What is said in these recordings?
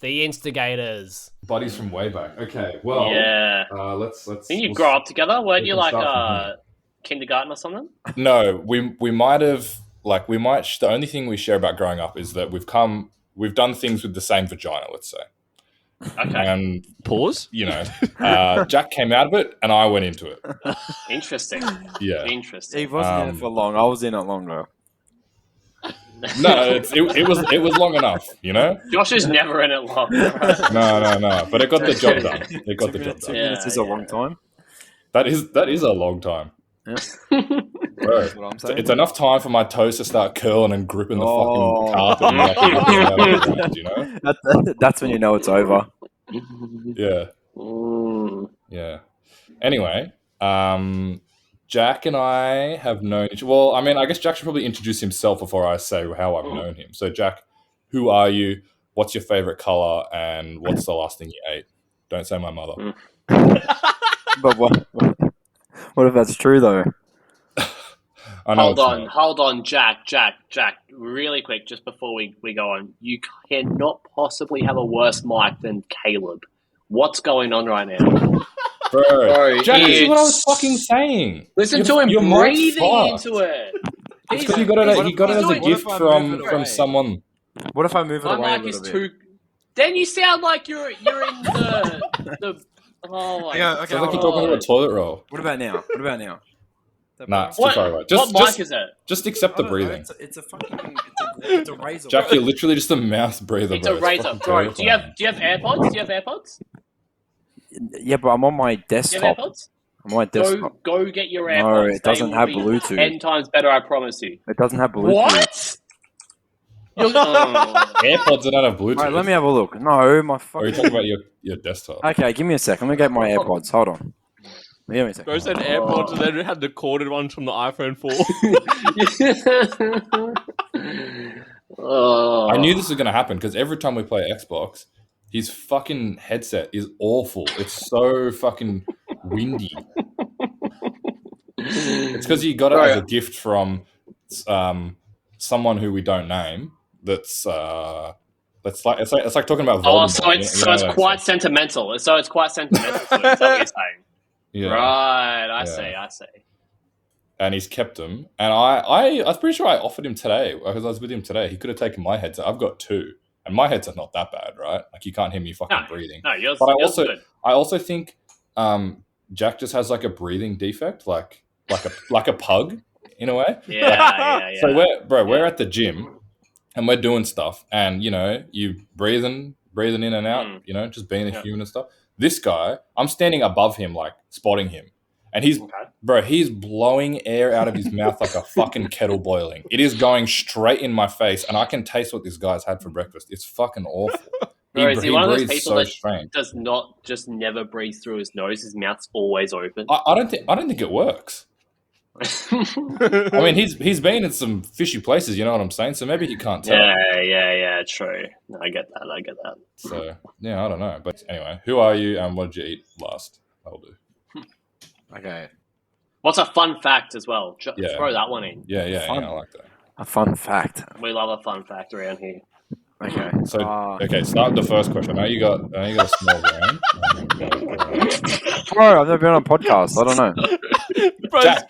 The instigators. Buddies from way back. Okay, well, Yeah. let's. Didn't you grow up together? Weren't we you can like start from here. kindergarten or something? No, we might have the only thing we share about growing up is that we've done things with the same vagina, let's say. Okay. And Pause. Jack came out of it and I went into it. Interesting. Yeah. Interesting. He wasn't in it for long. I was in it longer. No, it was long enough, Josh is never in it long. Right? No. But it got the job done. It got the job 2 done. minutes is a long time. That is a long time. Yeah. Bro, That's what I'm saying. it's enough time for my toes to start curling and gripping the fucking carpet. That's when you know it's over. Yeah. Yeah. Anyway, Jack and I have known each. Well, I mean, I guess Jack should probably introduce himself before I say how I've known him. So, Jack, who are you? What's your favorite color? And what's the last thing you ate? Don't say my mother. But what if that's true though? I know Hold on, Jack, really quick, just before we go on. You cannot possibly have a worse mic than Caleb. What's going on right now? Bro, Jack, this is what I was fucking saying. Listen to him breathing into it. It's because he got it as a gift from someone. What if I move it away My a mic is little too. bit? Then you sound like you're in the. Oh my. Yeah, okay. Sounds like you're talking to a toilet roll. What about now? Nah, it's too What, far away. what mic is it? Just accept the breathing. It's a fucking it's a razor. Jack, you're literally just a mouth breather, It's bro. a razor, fucking bro. Do you terrifying. have AirPods? Do you have AirPods? Yeah, but I'm on my Do you desktop. have AirPods? I'm on my desktop. Go get your AirPods. No, it They doesn't will have be Bluetooth. 10 times better, I promise you. It doesn't have Bluetooth. What? Oh. AirPods that don't have Bluetooth. Alright, let me have a look. No, my Or are fucking. you talking about your desktop? Okay, give me a second. Let me get my AirPods. Hold on. Give me a second. Bro said AirPods and then had the corded ones from the iPhone 4. I knew this was going to happen because every time we play Xbox, his fucking headset is awful. It's so fucking windy. It's because he got it as a gift from someone who we don't name. It's like talking about Voldemort. So it's quite sentimental. So it's quite sentimental. So that's what you're saying. Yeah. Right, I see. And he's kept them. And I was pretty sure I offered him today because I was with him today. He could have taken my headset. I've got two, and my headset's not that bad, right? Like you can't hear me fucking breathing. No, yours. But Good. I also think Jack just has like a breathing defect, like a pug in a way. Yeah. So we're at the gym and we're doing stuff, and you breathing in and out, just being a human and stuff. This guy, I'm standing above him, like spotting him, and he's blowing air out of his mouth like a fucking kettle boiling. It is going straight in my face, and I can taste what this guy's had for breakfast. It's fucking awful. Bro, is he one of those breathes people that strange. does not just never breathe through his nose? His mouth's always open. I don't think it works. I mean, he's been in some fishy places, you know what I'm saying? So maybe he can't tell. Yeah, true. No, I get that. So yeah, I don't know. But anyway, who are you and what did you eat last? That'll do. Okay. What's a fun fact as well? Yeah. Throw that one in. Yeah, I like that. A fun fact. We love a fun fact around here. Okay. So start with the first question. I know you got a small brain. Bro, I've never been on a podcast. I don't know.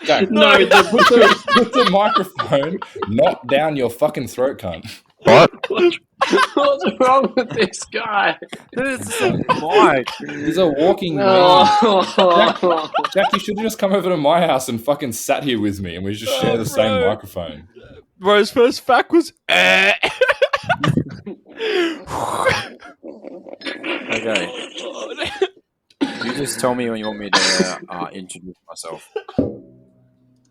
Jack, put the microphone not down your fucking throat, cunt. What? What's wrong with this guy? Dude, it's a mic. He's a walking man. Oh. Jack, you should have just come over to my house and fucking sat here with me, and we just share the same microphone. Bro's first fact was. Okay. You just tell me when you want me to introduce myself.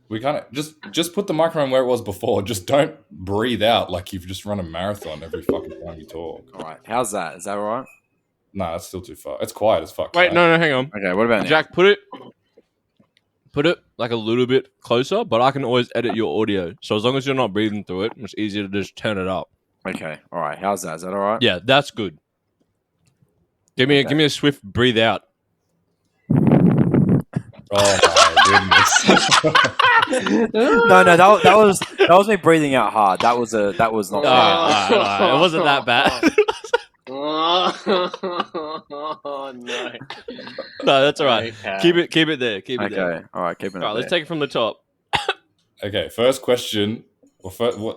We kind of just put the microphone where it was before. Just don't breathe out like you've just run a marathon every fucking time you talk. All right. How's that? Is that all right? Nah, that's still too far. It's quiet as fuck. Wait, no, hang on. Okay. What about now? Jack, put it like a little bit closer, but I can always edit your audio. So as long as you're not breathing through it, it's easier to just turn it up. Okay. All right. How's that? Is that all right? Yeah, that's good. Give me a swift breathe out. Oh my goodness. No, that was me breathing out hard. That was not. It wasn't that bad. Oh no. No, that's all right. Okay. Keep it there. Keep it there. Okay, all right, keeping it All right, let's there. take it from the top. Okay, first question.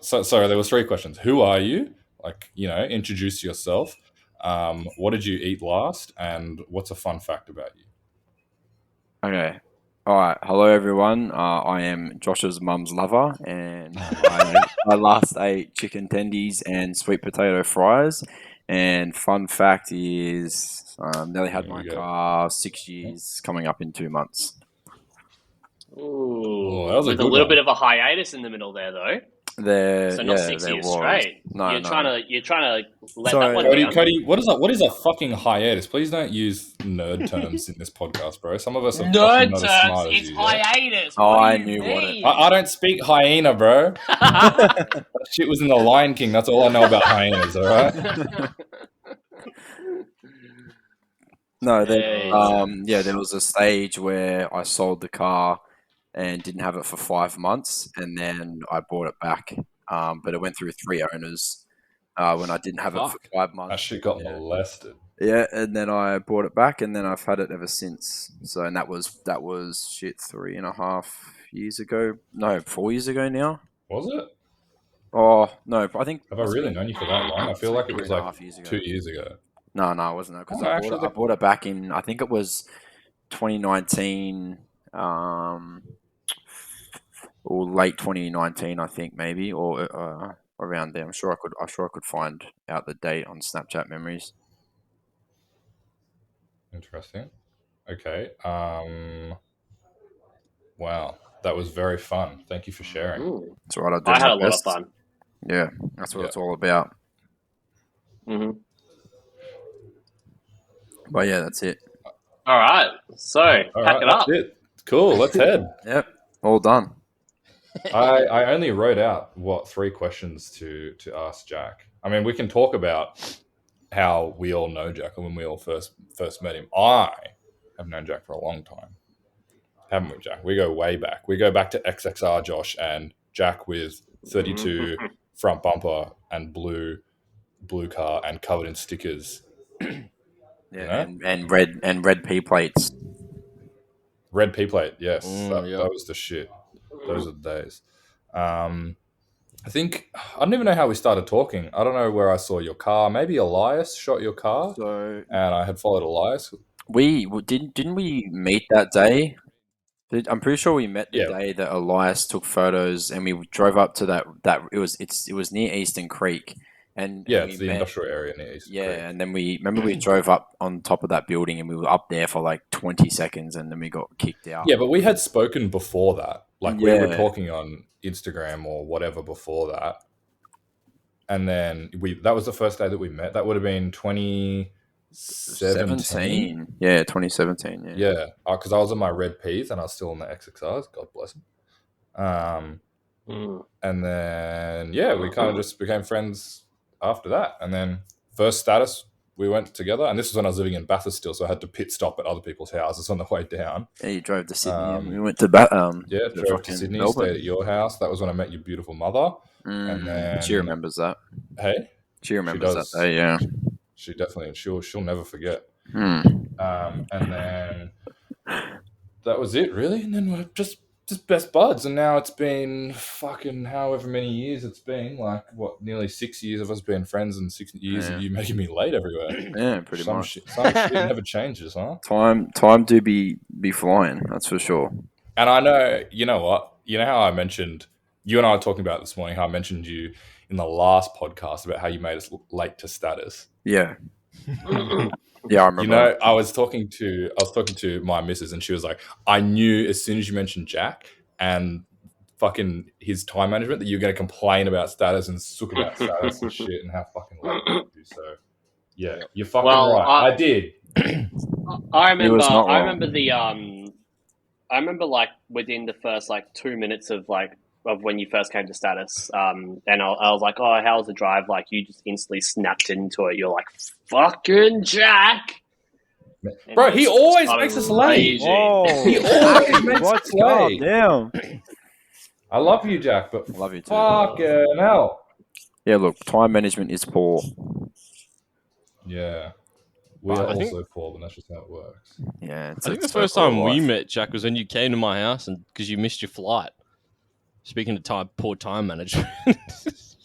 Sorry, there was 3 questions. Who are you? Like, introduce yourself. What did you eat last? And what's a fun fact about you? Okay. All right. Hello, everyone. I am Josh's mum's lover, and I last ate chicken tendies and sweet potato fries. And fun fact is, nearly had There my we go. car 6 years, coming up in 2 months. Ooh, that was a with a good little one. bit of a hiatus in the middle there, though. So not 6 there years was. straight. No, you're no. trying to let So- that one Cody, down. Cody, what is a fucking hiatus? Please don't use nerd terms in this podcast, bro. Some of us are fucking Nerd not as terms, smart as it's you. Yeah? hiatus. Oh, What I do you knew what it- mean? I don't speak hyena, bro. That shit was in the Lion King. That's all I know about hyenas. All right. No, Yeah. there was a stage where I sold the car and didn't have it for 5 months, and then I bought it back. But it went through 3 owners when I didn't have it for Fuck. 5 That months. shit got Yeah. molested. Yeah, and then I bought it back, and then I've had it ever since. So, and that was 3.5 years ago. No, 4 years ago now. Was it? Oh no, I think. Have I really known you for that long? I feel like it was like 3.5 years ago. 2 years ago. No, it wasn't. Because Oh, actually, I bought it back in. I think it was 2019, or late 2019. I think maybe, or around there. I'm sure I could find out the date on Snapchat memories. Interesting. Okay. Wow, that was very fun. Thank you for sharing. Ooh. That's right. I I had a lot of fun. Yeah, that's what Yeah. it's all about. hmm But yeah, that's it. All right, so All pack right, it up. that's it. Cool. Let's head. Yep, all done. I only wrote out 3 questions to ask Jack. I mean, we can talk about how we all know Jack and when we all first met him. I have known Jack for a long time, haven't we, Jack? We go way back. We go back to XXR Josh and Jack with 32 front bumper and blue car and covered in stickers. Yeah, and red P plates. Red P plate, yes, Yeah. that was the shit. Those are the days. I think I don't even know how we started talking. I don't know where I saw your car. Maybe Elias shot your car, So and I had followed Elias. didn't we meet that day? I'm pretty sure we met the Yeah. day that Elias took photos, and we drove up to that. It was near Eastern Creek, and Yeah, and it's we the met. industrial area near Eastern Yeah, Creek. and then we drove up on top of that building, and we were up there for like 20 seconds, and then we got kicked out. Yeah, but we had spoken before that. Like we were Yeah. talking on Instagram or whatever before that. And then that was the first day that we met. That would have been 2017. Yeah, 2017. Yeah. Yeah, because I was in my red Ps and I was still in the XXRs. God bless them. And then we kind of just became friends after that. And then first status, we went together. And this was when I was living in Bathurst still, so I had to pit stop at other people's houses on the way down. Yeah, you drove to Sydney. And we went to drove fucking to Sydney, Melbourne. stayed at your house. That was when I met your beautiful mother. And then She remembers that. Hey, She remembers does. that day. Yeah. She definitely. She'll never forget. Mm. And then that was it, really. And then we're just best buds. And now it's been fucking however many years it's been. Like, what, nearly 6 years of us being friends and 6 years of you making me late everywhere. Yeah, pretty much. Some shit never changes, huh? Time do be flying. That's for sure. And I know, you know what? You know how I mentioned, you and I were talking about this morning, how I mentioned you in the last podcast about how you made us late to status. Yeah. Yeah, I remember. You know, I was talking to my missus, and she was like, I knew as soon as you mentioned Jack and fucking his time management that you're going to complain about status and sook about status and shit and how fucking late you do. So, yeah, you're fucking right. I did. I remember. not wrong. I remember the. I remember like within the first like 2 minutes of when you first came to status, and I was like, "Oh, how was the drive?" Like, you just instantly snapped into it. You're like, "Fucking Jack!" And Bro, he just always started makes us late. raging. He always makes us What's calm late. down? I love you, Jack, but Love you too. fucking hell. Yeah, look, time management is poor. Yeah. We But are I think- also poor, but that's just how it works. Yeah, I think the it's first circle of time we life. met, Jack, was when you came to my house and because you missed your flight. Speaking of poor time management.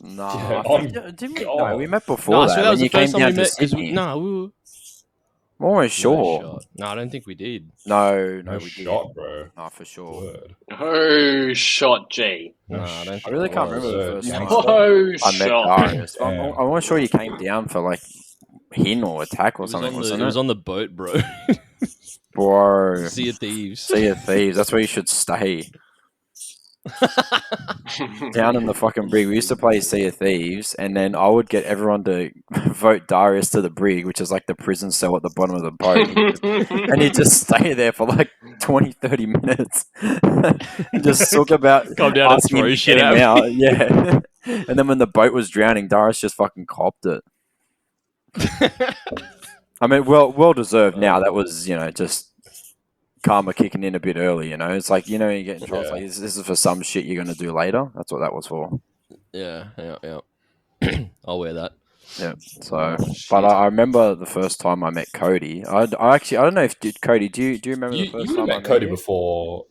No, Yeah, I think, didn't we? No, we met before No, that. so that when was you the first came time we down met to because Sydney. we were I'm almost sure. shot. No, I don't think we did. No, No we shot, did. bro. No, for sure. Word. Oh, shot G. No No, I don't I think really it can't was. remember the first time gangster. Oh, I met shot. Darius. I'm Damn. almost sure you came down for like Hin or Attack or something, wasn't It was on the boat, bro. Bro, Sea of Thieves. Sea of Thieves. That's where you should stay. Down in the fucking brig. We used to play Sea of Thieves, and then I would get everyone to vote Darius to the brig, which is like the prison cell at the bottom of the boat. And he'd just stay there for like 20, 30 minutes. And just talk about Come down and asking him throw to shit get him at me. out. Yeah. And then when the boat was drowning, Darius just fucking copped it. I mean, well deserved now. That was, just karma kicking in a bit early, It's like, you get in trouble. It's Yeah. like, this is for some shit you're going to do later. That's what that was for. Yeah. I'll wear that. Yeah. So, Oh, but shit. I remember the first time I met Cody. I don't know if Cody. Do you remember the You first would have time I met Cody you? before.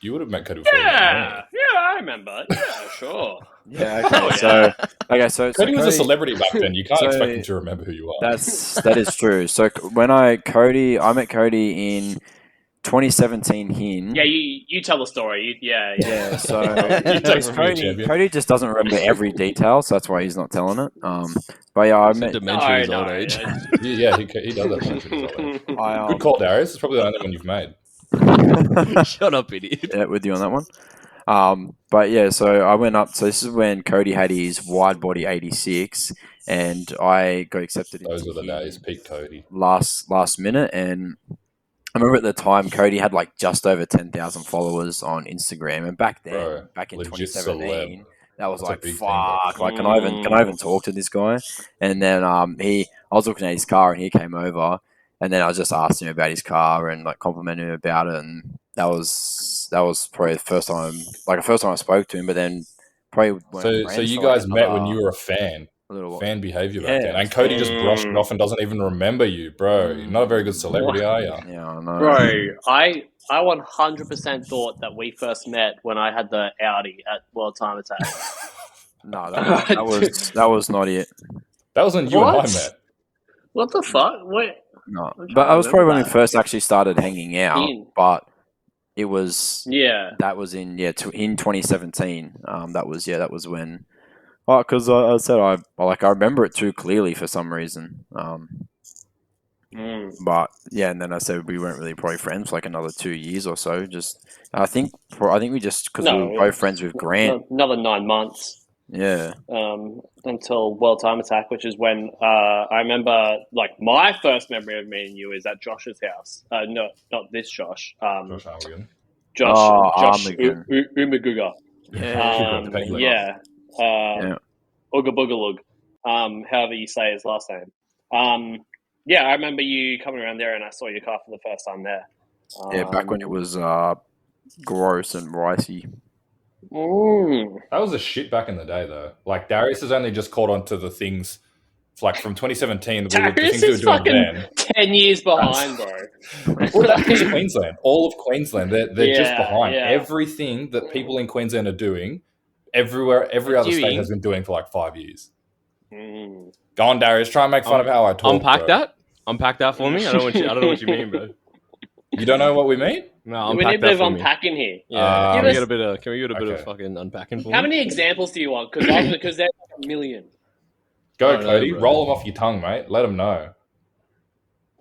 You would have met Cody before. Yeah, I remember. Yeah, sure. Yeah. Oh, Okay. yeah. So Cody was a celebrity back then. You can't So- expect him to remember who you are. that is true. So when I met Cody in 2017 Hin. Yeah, you tell the story. Yeah. Yeah, so You take it from me, Cody, champion. Cody just doesn't remember every detail, so that's why he's not telling it. But yeah, I It's a met. dementia in his old age. Yeah, he does have mention his old age. I, Good call, Darius. It's probably the only one you've made. Shut up, idiot. yeah, with you on that one. But yeah, so I went up. So this is when Cody had his wide body 86, and I got accepted Those into were the Hin days. Peak Cody. last minute, and I remember at the time Cody had like just over 10,000 followers on Instagram, and back then, Bro, back in legit 2017, that was That's a like big thing, bro. fuck. Like, can I even talk to this guy? And then I was looking at his car, and he came over, and then I just asked him about his car and like complimented him about it, and that was probably the first time I spoke to him. But then probably weren't So friends you for, like, guys met when another you were a fan. little while. Fan behavior Yeah. back then. And Cody just brushed it off and doesn't even remember you, bro. You're not a very good celebrity, are you? Yeah, I know. Bro, I 100% thought that we first met when I had the Audi at World Time Attack. No, that was not it. That was when you and I What? met. What the fuck? Wait. No, I'm trying but to that was probably when we remember that. first actually started hanging out. In. But it was Yeah. that was in in 2017. That was when. Oh, because I said I remember it too clearly for some reason. But yeah, and then I said we weren't really probably friends for like another 2 years or so. Just I think we just because we were both friends with Grant. Another 9 months. Yeah. Until World Time Attack, which is when I remember, like, my first memory of meeting you is at Josh's house. No, not this Josh. Josh Armigan. Josh Armigan. Umaguga. Yeah. Yeah. Yeah. Ooga Boogalug. However you say his last name. Yeah, I remember you coming around there, and I saw your car for the first time there. Yeah, back when it was gross and ricey. That was a shit back in the day, though. Like, Darius has only just caught on to the things, like, from 2017. The Darius things we were is doing fucking then. 10 years behind, bro. Well, that's just Queensland. All of Queensland, they're just Yeah, behind. yeah. Everything that people in Queensland are doing, every other state has been doing for like 5 years. Go on, Darius. Try and make fun of how I talk. Unpack that for me. I don't know what you mean, bro. You don't know what we mean? No, We unpack need a bit that of for me. unpacking here. Yeah, Give can we us- get a bit of Okay. fucking unpacking for How me? many examples do you want? Because there's like a million. Go, I don't know, Cody. bro. Roll them off your tongue, mate. Let them know.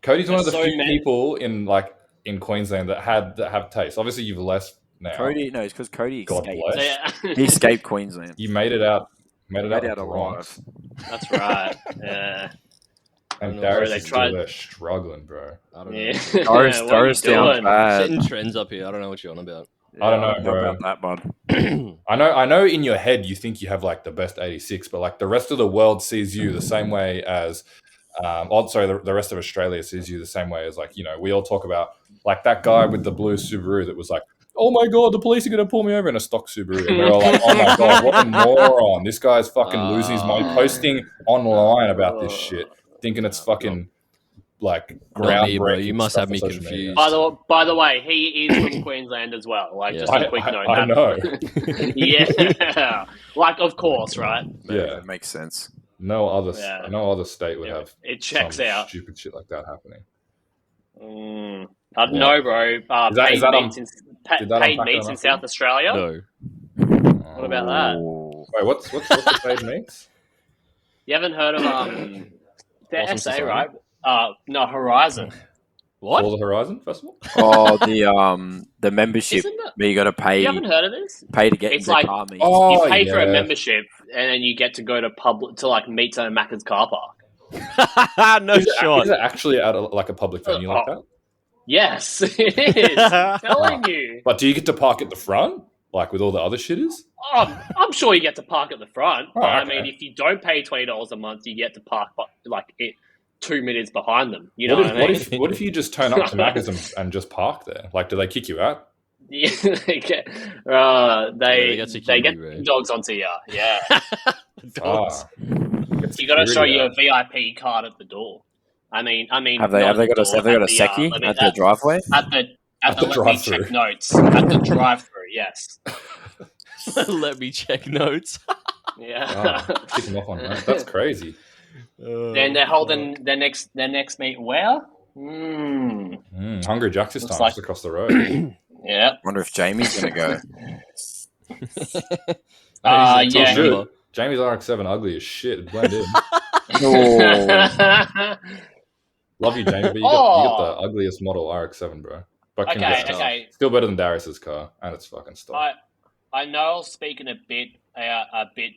Cody's one of the There's so few many. people in Queensland that have taste. Obviously, you've less now. Cody, no, it's because Cody God escaped. bless. Yeah. He escaped Queensland. You made it out. Made Made out out of Bronx. That's right. Yeah. And know, Darius bro, is they still tried- there struggling, bro. I don't know. Yeah. Setting Doris What are you sounds doing? bad. trends up here. I don't know what you're on about. I don't know, I bro. about that, bud. I know in your head you think you have like the best 86, but like the rest of the world sees you the same way as the rest of Australia sees you the same way as, like, we all talk about like that guy with the blue Subaru that was like, oh my god, the police are going to pull me over in a stock Subaru. And we're all like, oh my god, what a moron. This guy's fucking losing his mind, posting online about this shit. thinking it's fucking like Not me, bro. groundbreaking. You must stuff have on me social media. confused. By the way, he is from Queensland as well. Like, just a quick note. I know. Yeah, like of course, right? Yeah, it makes sense. no other state would Yeah, have it checks some out. stupid shit like that happening. I don't know, bro. Paid meats in South Australia. No. What about that? Wait, what's the paid meats? You haven't heard of the Awesome SA, Society? right? No, Horizon. What? Forza Horizon Festival? Oh, the membership Isn't it? where you got to pay. You haven't heard of this? Pay to get It's into like- car meets. Oh, You pay for a yeah. membership, and then you get to go to meets at a Macca's car park. No Is shot. it actually at a public venue like that? Yes, it is. I'm telling you. But do you get to park at the front, like with all the other shitters? I'm sure you get to park at the front. Oh, But, I okay. mean, if you don't pay $20 a month, you get to park like 2 minutes behind them. You know what what I mean? if you just turn up to Macca's and just park there? Like, do they kick you out? Yeah, they get get security, bro. dogs onto you. Yeah, Dogs. you got to show your VIP card at the door. I mean, Have they got a secchi at the driveway? At the At the let me drive-thru. check notes at the drive-through. Yes. Let me check notes. Yeah. Kick them off on that. That's crazy. Then they're holding their next meet where? Hungry Jack's this Looks time, like- just across the road. Yeah. Wonder if Jamie's gonna go. Yeah. Shoot. Jamie's RX-7 ugly as shit. It'd blend in. Oh. Love you, Jamie, but you got the ugliest model RX-7, bro. But congrats. Okay. Still better than Darius's car, and it's fucking stock. I know I was speaking a bit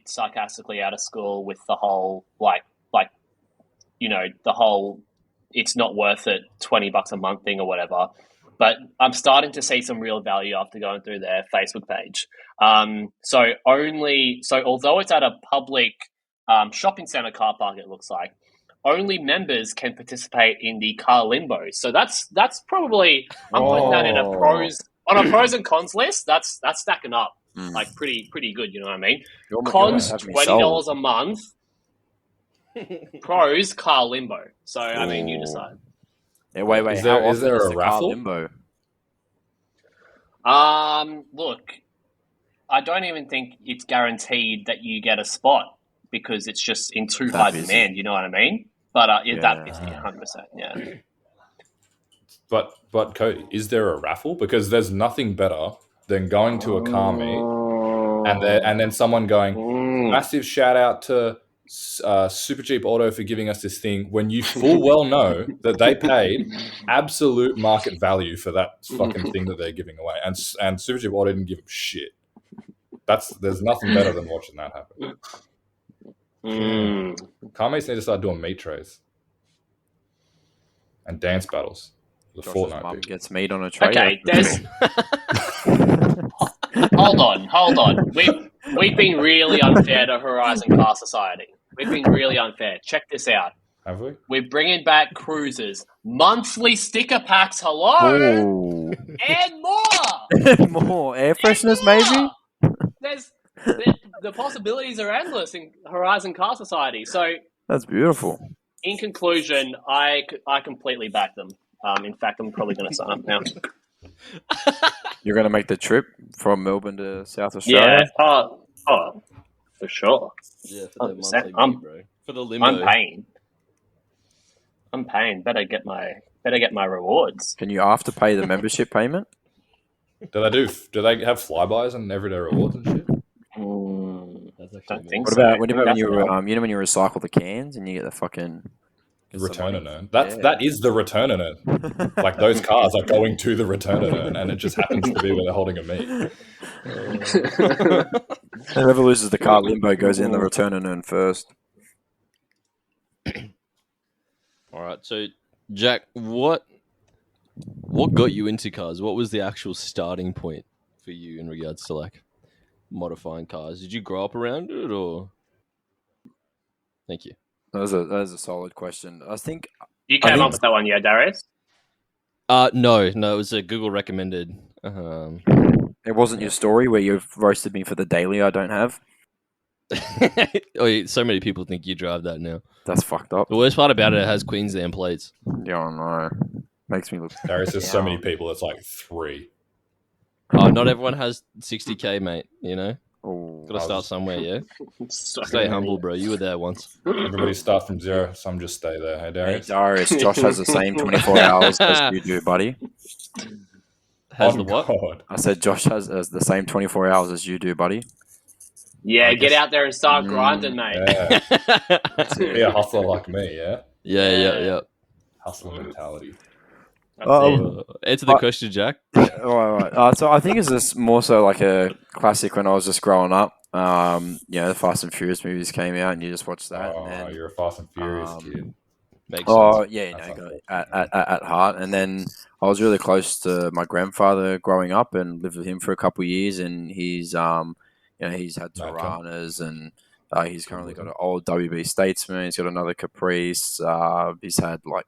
sarcastically out of school with the whole like the whole it's not worth it $20 a month thing or whatever. But I'm starting to see some real value after going through their Facebook page. So although it's at a public shopping center car park, it looks like only members can participate in the car limbo. So that's probably I'm putting that in a pros and cons list. That's stacking up like pretty good. You know what I mean? Cons $20 a month. Pros car limbo. So I mean, you decide. Yeah, wait. Is there a car raffle? limbo? Look, I don't even think it's guaranteed that you get a spot because it's just in too high demand. You know what I mean? But that busy, 100%. Yeah. But Cody, is there a raffle? Because there's nothing better than going to a car meet and then someone going, massive shout out to Super Cheap Auto for giving us this thing, when you full well know that they paid absolute market value for that fucking thing that they're giving away, and Super Cheap Auto didn't give them shit. There's nothing better than watching that happen. Car meets need to start doing meat trays and dance battles. The Josh's Fortnite mum people. gets meat on a tray. Okay, there's. Hold on. We've been really unfair to Horizon Car Society. We've been really unfair. Check this out. Have we? We're bringing back cruisers, monthly sticker packs. Hello, Oh. and more. More air fresheners, And more. maybe. There's the possibilities are endless in Horizon Car Society. So, That's beautiful. in conclusion, I completely back them. In fact, I'm probably going to sign up now. You're gonna make the trip from Melbourne to South Australia. Yeah. Oh, for sure. Yeah, for the 100%. monthly I'm- meet, bro. For the limo. I'm paying. Better get my rewards. Can you afterpay the membership payment? Do they have flybys and everyday rewards and shit? That's actually Don't amazing. think What so. about when you Definitely. when you recycle the cans and you get the fucking Return and earn. Yeah. That is the return and earn. Like those cars are going to the return and earn, and it just happens to be where they're holding a meat. Whoever loses the car limbo goes in the return and earn first. All right, so Jack, what got you into cars? What was the actual starting point for you in regards to like modifying cars? Did you grow up around it, or? Thank you. That was a solid question. I think You came up with that one, yeah, Darius? No, it was a Google recommended. it wasn't your story where you've roasted me for the daily I don't have. Oh, so many people think you drive that now. That's fucked up. The worst part about it has Queensland plates. Yeah, I know. Makes me look. Darius, there's so many down. people. It's like 3. Oh, not everyone has 60k, mate. You know, Oh, gotta start somewhere. Yeah, So stay many. humble, bro. You were there once. Everybody start from 0. Some just stay there. Hey, hey, Darius. Darius, Josh has the same 24 hours as you do, buddy. Has On the what? God. I said Josh has the same 24 hours as you do, buddy. Yeah, I get guess- out there and start grinding, mate. Yeah. That's it. Be a hustler like me, yeah? Yeah. Hustler mentality. That's Answer the question, Jack. Right. So I think it's just more so like a classic when I was just growing up. The Fast and Furious movies came out, and you just watched that. Oh, and then, you're a Fast and Furious kid. Makes sense. oh yeah, That's got it unfortunate. at heart. And then I was really close to my grandfather growing up, and lived with him for a couple of years. And he's he's had Okay. Toranas, and he's currently got an old WB Statesman. He's got another Caprice. He's had like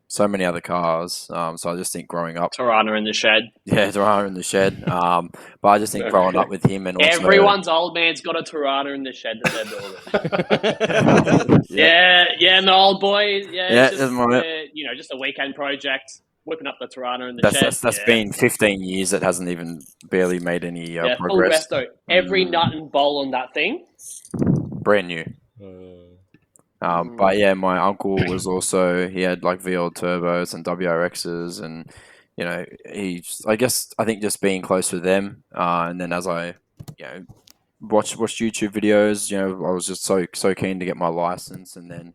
so many other cars. So I just think growing up, Tirana in the shed. yeah, Torana in the shed. But I just think growing up with him and also Everyone's old man's got a Tirana in the shed that they're building. Yeah, my old boy. Yeah, It's that's my- just a weekend project. Whipping up the Tirana in the that's shed. that's been 15 years. It hasn't even barely made any full progress. resto. Every nut and bolt on that thing. Brand new. But yeah, my uncle was also, he had like VL turbos and WRXs, and I think just being close with them, and then as I watched YouTube videos, I was just so keen to get my license. And then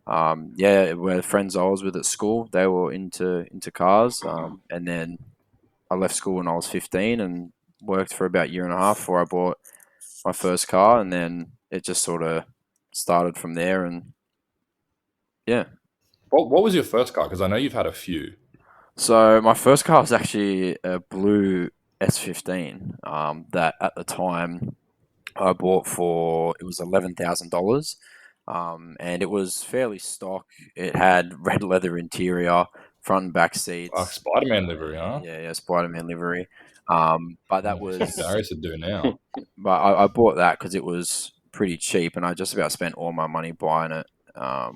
where friends I was with at school, they were into cars, and then I left school when I was 15 and worked for about a year and a half before I bought my first car, and then it just sort of started from there. And yeah. What was your first car? Because I know you've had a few. So my first car was actually a blue S15 that at the time I bought for, it was $11,000, and it was fairly stock. It had red leather interior, front and back seats. Like Spider-Man livery, huh? Yeah, Spider-Man livery. But that was Darius would do now. But I bought that because it was pretty cheap, and I just about spent all my money buying it.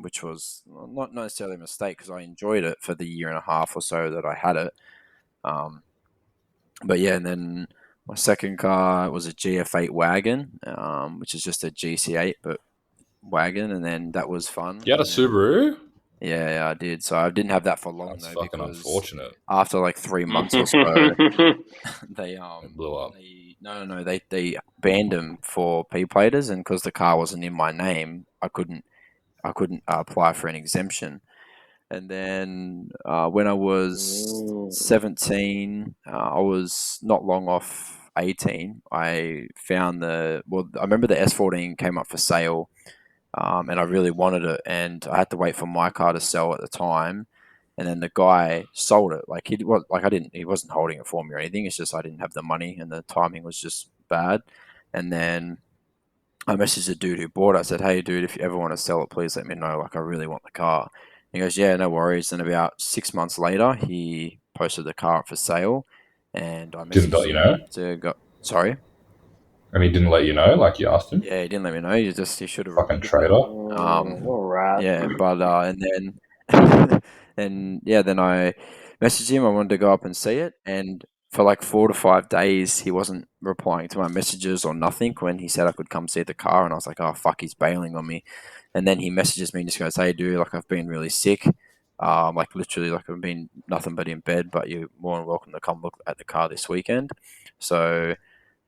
Which was not necessarily a mistake because I enjoyed it for the year and a half or so that I had it. But yeah, and then my second car was a GF8 wagon, which is just a GC8 but wagon, and then that was fun. You had a Subaru? Yeah, I did. So I didn't have that for long. That's though, fucking because unfortunate. after like 3 months or so, they It blew up. they banned them for P-platers, and because the car wasn't in my name, I couldn't apply for an exemption. And then when I was 17, I was not long off 18. I found I remember the S14 came up for sale, and I really wanted it, and I had to wait for my car to sell at the time. And then the guy sold it. Like he wasn't holding it for me or anything. It's just I didn't have the money, and the timing was just bad. And then I messaged the dude who bought it. I said, "Hey, dude, if you ever want to sell it, please let me know. Like, I really want the car." He goes, "Yeah, no worries." And about 6 months later, he posted the car up for sale, and I Didn't messaged let you know? to go. Sorry. And he didn't let you know, like you asked him? Yeah, he didn't let me know. He should have. Fucking traitor. All right. Yeah, but and then then I messaged him. I wanted to go up and see it, and for like 4 to 5 days, he wasn't replying to my messages or nothing when he said I could come see the car, and I was like, "Oh fuck, he's bailing on me." And then he messages me and just goes, "Hey, dude, like I've been really sick, like literally, like I've been nothing but in bed, but you're more than welcome to come look at the car this weekend." So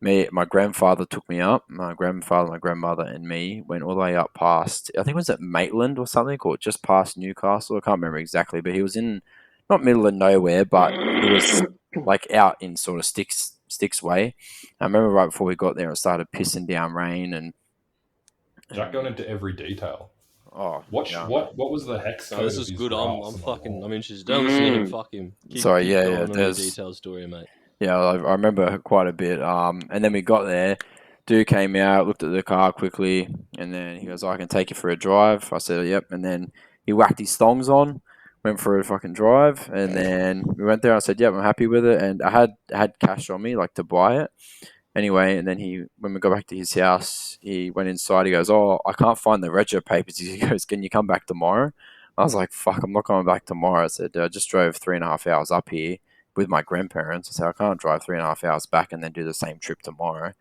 my grandfather took me up. My grandfather, my grandmother, and me went all the way up past, I think it was at Maitland or something, or just past Newcastle. I can't remember exactly, but he was in not middle of nowhere, but he was like out in sort of Sticks way. I remember right before we got there, it started pissing down rain, and Jack going into every detail. What was the hex code? Oh, this of is his good. grass I'm on the fucking. wall? I'm interested. Don't listen to him. Fuck him. Keep Sorry, yeah, going on your there's- detailed story, mate. Yeah, I remember quite a bit. And then we got there. Dude came out, looked at the car quickly, and then he goes, "I can take you for a drive." I said, "Yep." And then he whacked his thongs on, went for a fucking drive, and then we went there. I said, "Yep, I'm happy with it." And I had cash on me, like to buy it. Anyway, and then when we got back to his house, he went inside. He goes, "Oh, I can't find the rego papers." He goes, "Can you come back tomorrow?" I was like, "Fuck, I'm not coming back tomorrow." I said, "I just drove 3.5 hours up here with my grandparents." I said, "I can't drive 3.5 hours back and then do the same trip tomorrow."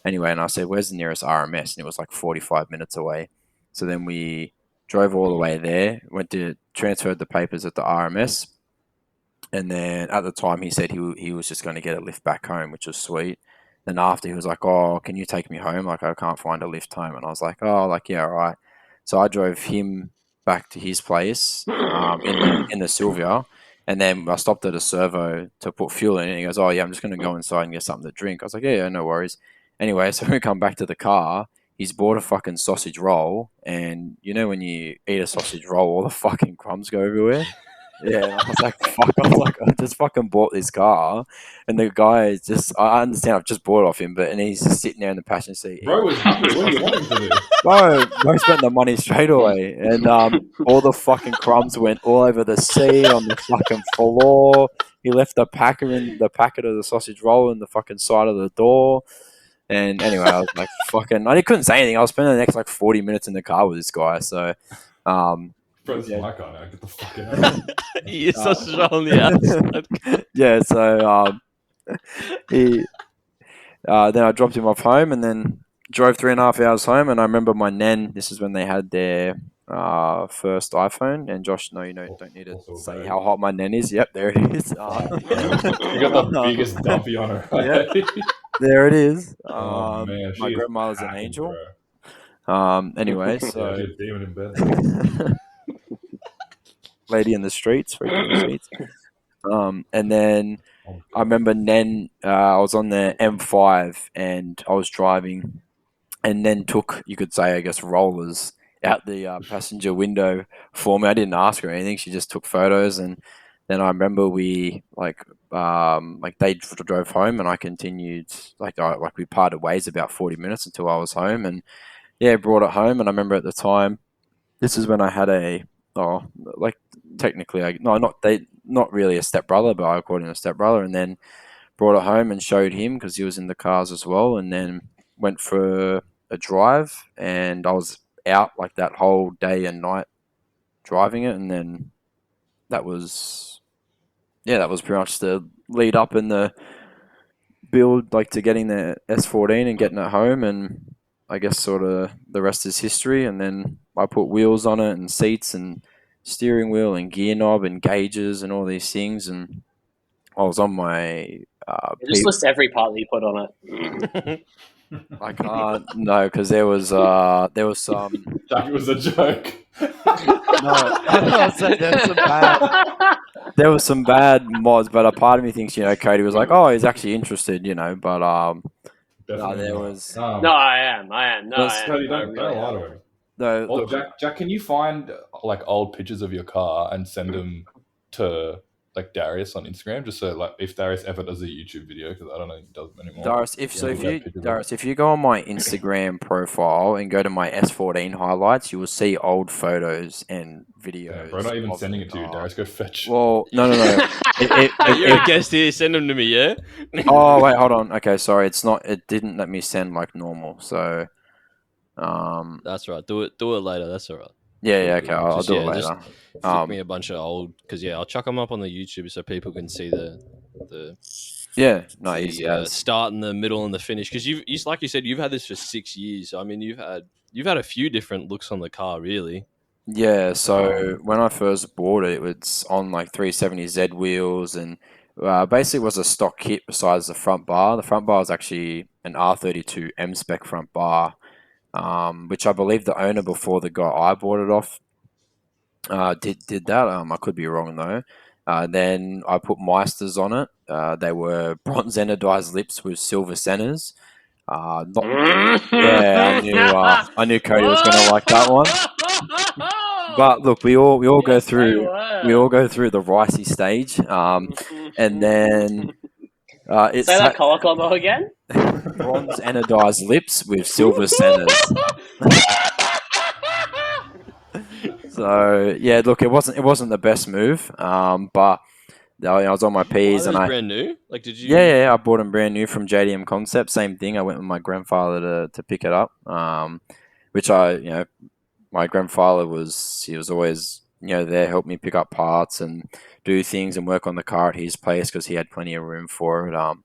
Anyway, and I said, "Where's the nearest RMS?" And it was like 45 minutes away. So then we drove all the way there, transferred the papers at the RMS, and then at the time he said he was just going to get a lift back home, which was sweet. Then after he was like, "Oh, can you take me home? Like I can't find a lift home." And I was like, "Oh, like yeah, all right." So I drove him back to his place in the Sylvia, and then I stopped at a servo to put fuel in. And he goes, "Oh yeah, I'm just going to go inside and get something to drink." I was like, "Yeah, no worries." Anyway, so when we come back to the car, he's bought a fucking sausage roll, and you know when you eat a sausage roll, all the fucking crumbs go everywhere. Yeah, and I was like, fuck, I just fucking bought this car. And the guy is just, I understand I've just bought it off him, and he's just sitting there in the passenger seat. Bro was hungry. What do you want him to do? Bro spent the money straight away. And all the fucking crumbs went all over the seat, on the fucking floor. He left the packet of the sausage roll in the fucking side of the door. And anyway, I was like, fucking, I couldn't say anything. I was spending the next like 40 minutes in the car with this guy. So, Bro, this is my car now. Get the fuck out. You're sausage roll on the outside. yeah, so then I dropped him off home and then drove 3.5 hours home. And I remember my nan, this is when they had their first iPhone. And Josh, no, you don't need to say how hot my nan is. Yep, there it is. You got the biggest dumpy on her. Yeah, there it is. Oh man, my she grandmother's is an packing, angel. bro. Anyway, Yeah, so she's a demon in bed. lady in the streets, freak in the streets. And then I remember Nen, I was on the M5 and I was driving, and Nen took, you could say, I guess, rollers out the passenger window for me. I didn't ask her anything; she just took photos. And then I remember we they drove home, and I continued like we parted ways about 40 minutes until I was home, and yeah, brought it home. And I remember at the time, this is when I had technically, not really a stepbrother, but I called him a stepbrother, and then brought it home and showed him because he was in the cars as well, and then went for a drive, and I was out like that whole day and night driving it, and then that was pretty much the lead up in the build, like to getting the S14 and getting it home, and I guess sort of the rest is history. And then I put wheels on it and seats and steering wheel and gear knob and gauges and all these things, and I was on my Just list every part that you put on it. I can't no, because there was some Jack, it was a joke. there was some bad mods, but a part of me thinks Cody was like, oh, he's actually interested, but there was No, I am. No, Cody, don't lie to him. no. Well, Look, Jack, can you find like old pictures of your car and send them to like Darius on Instagram, just so like if Darius ever does a YouTube video, because I don't know if he does them anymore. Darius, if you go on my Instagram profile and go to my S14 highlights, you will see old photos and videos. Yeah, bro, not even sending it to you, Darius. Go fetch. Well, no. You're a guest here. Send them to me, yeah. Oh wait, hold on. Okay, sorry. It's not. It didn't let me send like normal. So, that's right. Do it later. That's all right. Yeah. Okay, I'll do it later. Just flick me a bunch of old, because I'll chuck them up on the YouTube so people can see the start and the middle and the finish. Because you like you said, you've had this for 6 years. So, I mean, you've had a few different looks on the car, really. Yeah. So when I first bought it, it was on like 370Z wheels, and basically was a stock kit besides the front bar. The front bar was actually an R32 M spec front bar, which I believe the owner before the guy I bought it off did that. I could be wrong though. Then I put Meisters on it. They were bronze anodized lips with silver centers. I knew Cody was going to like that one. But look, we all go through the ricey stage, and then say that color combo again. Bronze anodized lips with silver centers. So yeah, look, it wasn't the best move, but I was on my P's Are and those brand new? Like, did you? yeah, I bought them brand new from JDM Concept. Same thing. I went with my grandfather to pick it up. Which my grandfather he was always there, help me pick up parts and do things and work on the car at his place because he had plenty of room for it.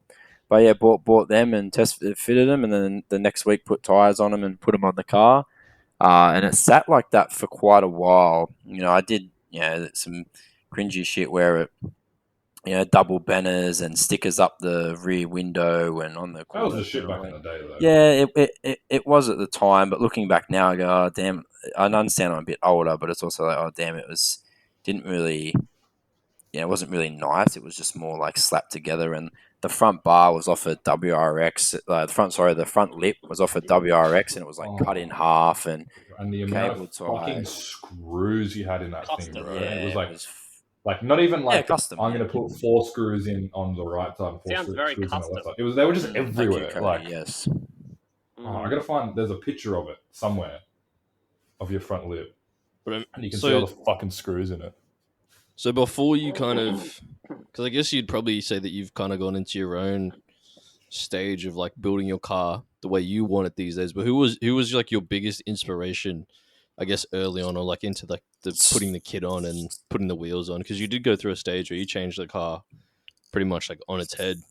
But yeah, bought them and fitted them, and then the next week put tires on them and put them on the car. And it sat like that for quite a while. I did some cringy shit where it double banners and stickers up the rear window and on the That was quarter. just shit back in the day, though. Yeah, it was at the time, but looking back now, I go, oh damn. I understand I'm a bit older, but it's also like, oh damn, didn't really, it wasn't really nice. It was just more like slapped together, and the front bar was off a WRX. The front lip was off a WRX, and it was like cut in half and the amount cable of fucking tied. screws you had in that thing, bro. Yeah, it was like not even like custom. I'm going to put 4 screws in on the right side and 4 Sounds very screws on the custom. left side. They were just Thank you, everywhere. Cody, Like, yes. I gotta find. There's a picture of it somewhere of your front lip, But and you can see all the fucking screws in it. So before you kind of, because I guess you'd probably say that you've kind of gone into your own stage of like building your car the way you want it these days. But who was like your biggest inspiration, I guess, early on, or like into like the putting the kit on and putting the wheels on? Because you did go through a stage where you changed the car pretty much like on its head.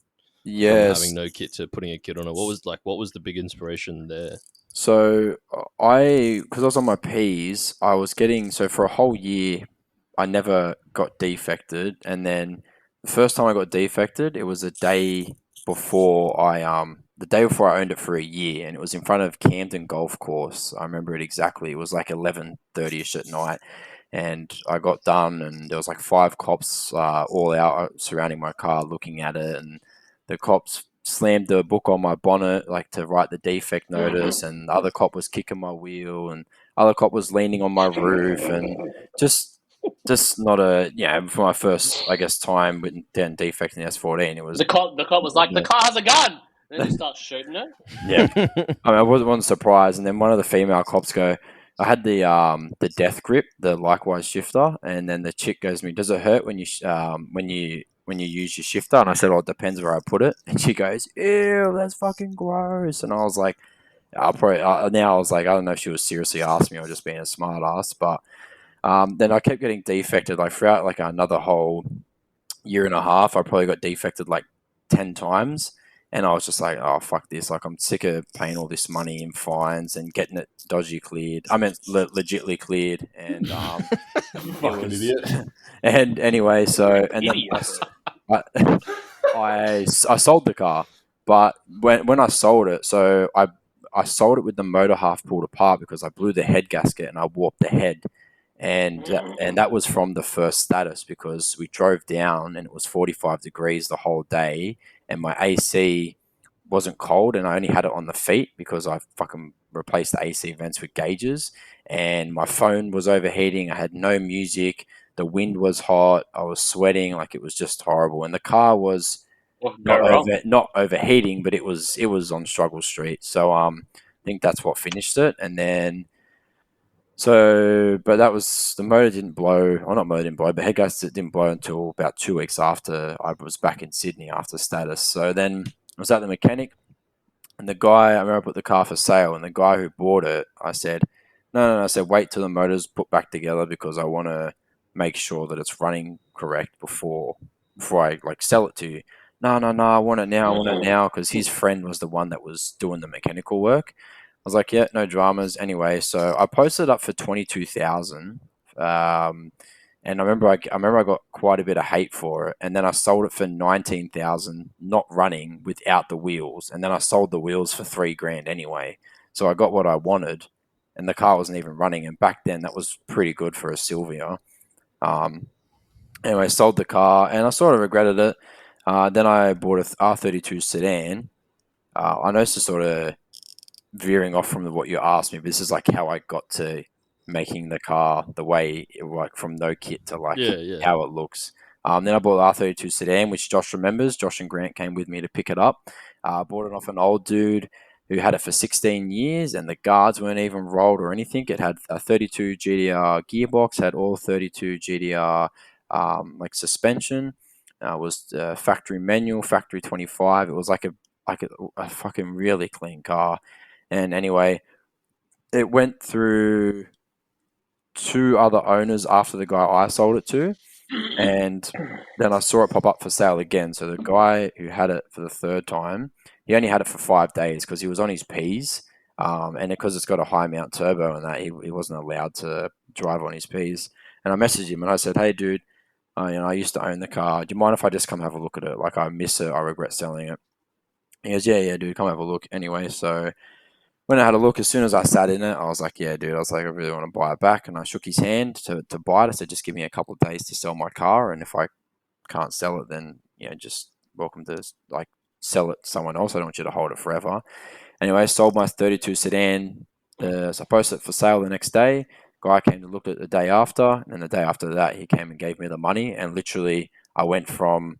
Yes. From having no kit to putting a kit on it. What was the big inspiration there? So because I was on my P's, I was getting, so for a whole year, I never got defected. And then the first time I got defected, it was the day before I owned it for a year, and it was in front of Camden Golf Course. I remember it exactly. It was like 11:30ish at night. And I got done, and there was like 5 cops all out surrounding my car looking at it. And the cops slammed the book on my bonnet, like to write the defect notice, and the other cop was kicking my wheel, and other cop was leaning on my roof, and just not for my first, I guess, time with then defect in the S14. It was the cop was like, the car has a gun, and then he starts shooting it. Yeah, I wasn't surprised. And then one of the female cops go, I had the death grip, the likewise shifter, and then the chick goes to me, does it hurt when you use your shifter? And I said, oh, it depends where I put it. And she goes, ew, that's fucking gross. And I was like, I was like, I don't know if she was seriously asking me or just being a smart ass. But then I kept getting defected like throughout like another whole year and a half. I probably got defected like 10 times. And I was just like, oh, fuck this. Like, I'm sick of paying all this money in fines and getting it dodgy cleared. I mean, legitly cleared. And fucking idiot. And anyway, so and then I sold the car, but when I sold it, so I sold it with the motor half pulled apart because I blew the head gasket and I warped the head, and that was from the first status because we drove down and it was 45 degrees the whole day, and my AC wasn't cold and I only had it on the feet because I fucking replaced the AC vents with gauges, and my phone was overheating. I had no music. The wind was hot. I was sweating. Like, it was just horrible. And the car was not overheating, but it was on struggle street. So I think that's what finished it. And then but that was, the motor didn't blow. Well, not motor didn't blow, but head gasket didn't blow until about 2 weeks after I was back in Sydney after status. So then I was at the mechanic, and the guy, I remember I put the car for sale, and the guy who bought it, I said, no, I said, wait till the motor's put back together because I want to make sure that it's running correct before I like sell it to you. No, I want it now, because his friend was the one that was doing the mechanical work. I was like, yeah, no dramas. Anyway, so I posted up for 22,000, and I remember I got quite a bit of hate for it, and then I sold it for 19,000, not running, without the wheels, and then I sold the wheels for $3,000 anyway. So I got what I wanted, and the car wasn't even running. And back then, that was pretty good for a Sylvia. Anyway, sold the car, and I sort of regretted it. Then I bought a R32 sedan. I know this is sort of veering off from what you asked me, but this is like how I got to making the car the way, like from no kit to like how it looks. Then I bought the R32 sedan, which Josh remembers. Josh and Grant came with me to pick it up. Bought it off an old dude who had it for 16 years, and the guards weren't even rolled or anything. It had a 32 GDR gearbox, had all 32 GDR like suspension. was factory manual, factory 25. It was like a fucking really clean car. And anyway, it went through 2 other owners after the guy I sold it to, and then I saw it pop up for sale again. So the guy who had it for the 3rd time, he only had it for 5 days because he was on his P's, and because it's got a high mount turbo and that, he wasn't allowed to drive on his P's. And I messaged him and I said, "Hey, dude, I used to own the car. Do you mind if I just come have a look at it? Like, I miss it. I regret selling it." He goes, "Yeah, dude, come have a look." Anyway, so when I had a look, as soon as I sat in it, I was like, "Yeah, dude," I was like, "I really want to buy it back." And I shook his hand to buy it. I said, "Just give me a couple of days to sell my car, and if I can't sell it, then just welcome to like sell it to someone else. I don't want you to hold it forever." Anyway, I sold my 32 sedan. So I posted it for sale the next day. Guy came to look at it the day after, and the day after that, he came and gave me the money. And literally, I went from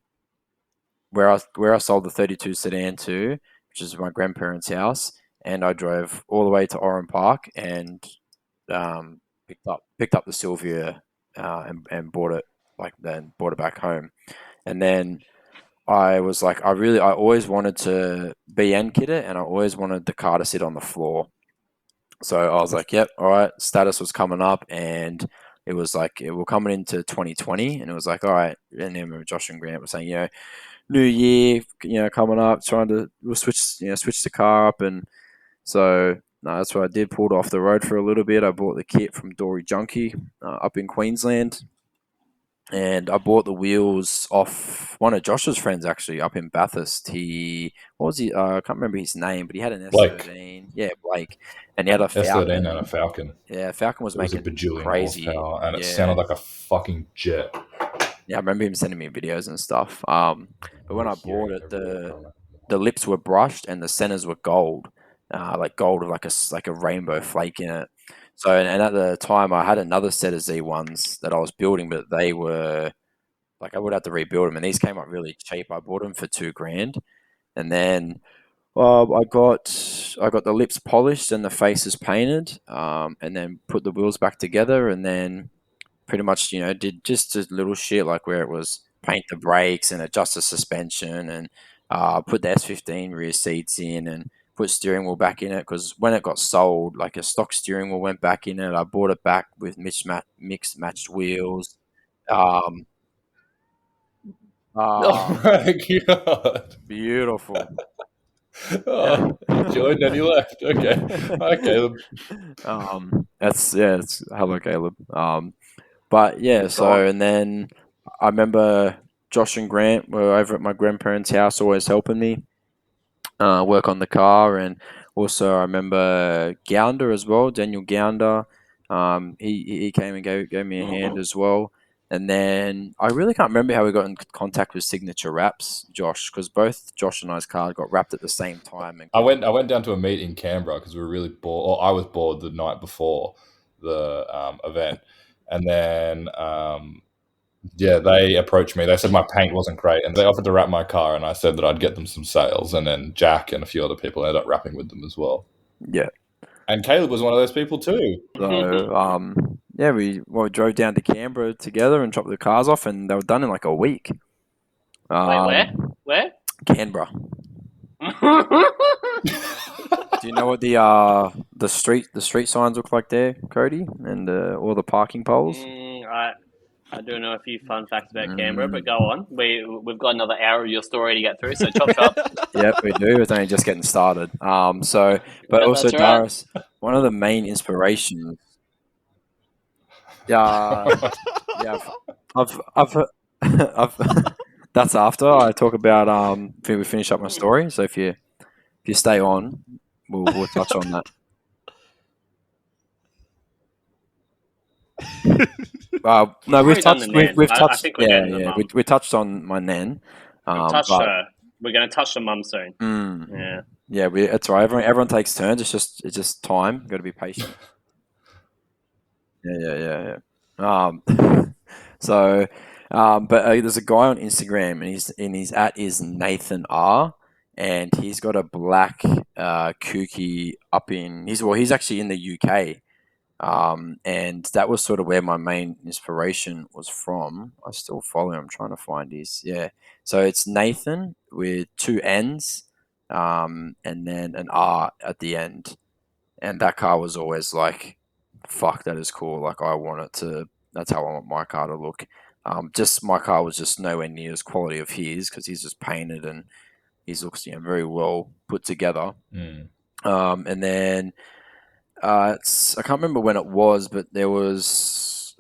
where I sold the 32 sedan to, which is my grandparents' house, and I drove all the way to Oran Park and picked up the Sylvia and bought it bought it back home. And then I was like, I always wanted to BN kit it, and I always wanted the car to sit on the floor. So I was like, yep, all right. Status was coming up, and it was like, we're coming into 2020, and it was like, all right. And then Josh and Grant were saying, new year, coming up, trying to switch the car up, and so no, that's what I did. Pulled off the road for a little bit. I bought the kit from Dory Junkie up in Queensland, and I bought the wheels off one of Josh's friends actually up in Bathurst. What was he? I can't remember his name, but he had an S13. Yeah, Blake, and he had a S13 Falcon. and a Falcon. Yeah, Falcon was It was a making bajillion crazy horsepower, and it sounded like a fucking jet. Yeah, I remember him sending me videos and stuff. But when I bought it, the lips were brushed and the centers were gold, like gold with like a rainbow flake in it. So and at the time, I had another set of Z1s that I was building, but they were like I would have to rebuild them, and these came up really cheap. I bought them for $2,000, and then I got the lips polished and the faces painted, and then put the wheels back together, and then pretty much, did just a little shit like where it was paint the brakes and adjust the suspension and put the S15 rear seats in and put steering wheel back in it because when it got sold, like a stock steering wheel went back in it. I bought it back with mixed matched wheels. Um, Oh my god! Beautiful. Oh, he joined and he left. Okay, hi Caleb. It's hello Caleb. But yeah, so and then I remember Josh and Grant were over at my grandparents' house, always helping me work on the car, and also I remember Gounder as well, Daniel Gounder. He came and gave me a hand as well. And then I really can't remember how we got in contact with Signature Wraps, Josh, because both Josh and I's cars got wrapped at the same time. And I went down to a meet in Canberra because we were really bored. Or I was bored the night before the event, and then they approached me. They said my paint wasn't great, and they offered to wrap my car, and I said that I'd get them some sales. And then Jack and a few other people ended up wrapping with them as well. Yeah. And Caleb was one of those people too. So we drove down to Canberra together and dropped the cars off, and they were done in like a week. Wait, where? Canberra. Do you know what the street signs look like there, Cody, and all the parking poles? I do know a few fun facts about Canberra, but go on. We've got another hour of your story to get through, so chop. Yep, we do. It's only just getting started. Also, Darius, one of the main inspirations. Yeah, I've that's after I talk about we finish up my story. So if you stay on, we'll touch on that. No, we've touched. We've touched. We touched on my nan. We're going to touch the mum soon. Yeah. It's all right. Everyone takes turns. It's just time. Got to be patient. Yeah. So, but there's a guy on Instagram, and his @ is Nathan R, and he's got a black Kuki up in. He's actually in the UK. And that was sort of where my main inspiration was from. I still follow him. I'm trying to find his. Yeah. So it's Nathan with two N's, and then an R at the end. And that car was always like, fuck, that is cool. Like I want it to. That's how I want my car to look. Just my car was just nowhere near as quality of his because he's just painted and he looks very well put together. And then I can't remember when it was, but there was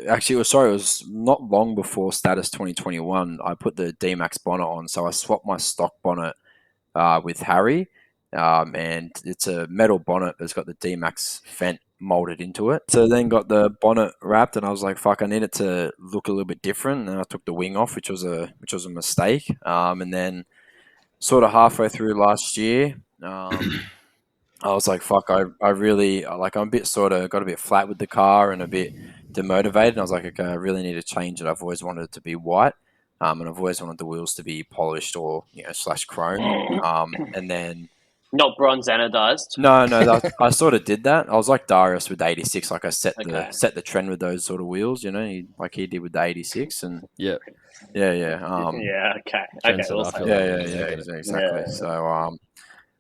actually it was not long before Status 2021. I put the D-Max bonnet on, so I swapped my stock bonnet with Harry, and it's a metal bonnet that's got the D-Max vent molded into it. So then got the bonnet wrapped, and I was like, "Fuck, I need it to look a little bit different." And I took the wing off, which was a mistake. And then sort of halfway through last year. I was like, fuck, I really, like, I'm a bit sort of got a bit flat with the car and a bit demotivated. And I was like, okay, I really need to change it. I've always wanted it to be white. And I've always wanted the wheels to be polished or, / chrome. And then. Not bronze anodized. No, I sort of did that. I was like Darius with the 86. Like I set the trend with those sort of wheels, like he did with the 86. And yeah. Okay. Awesome. Exactly. Yeah. So,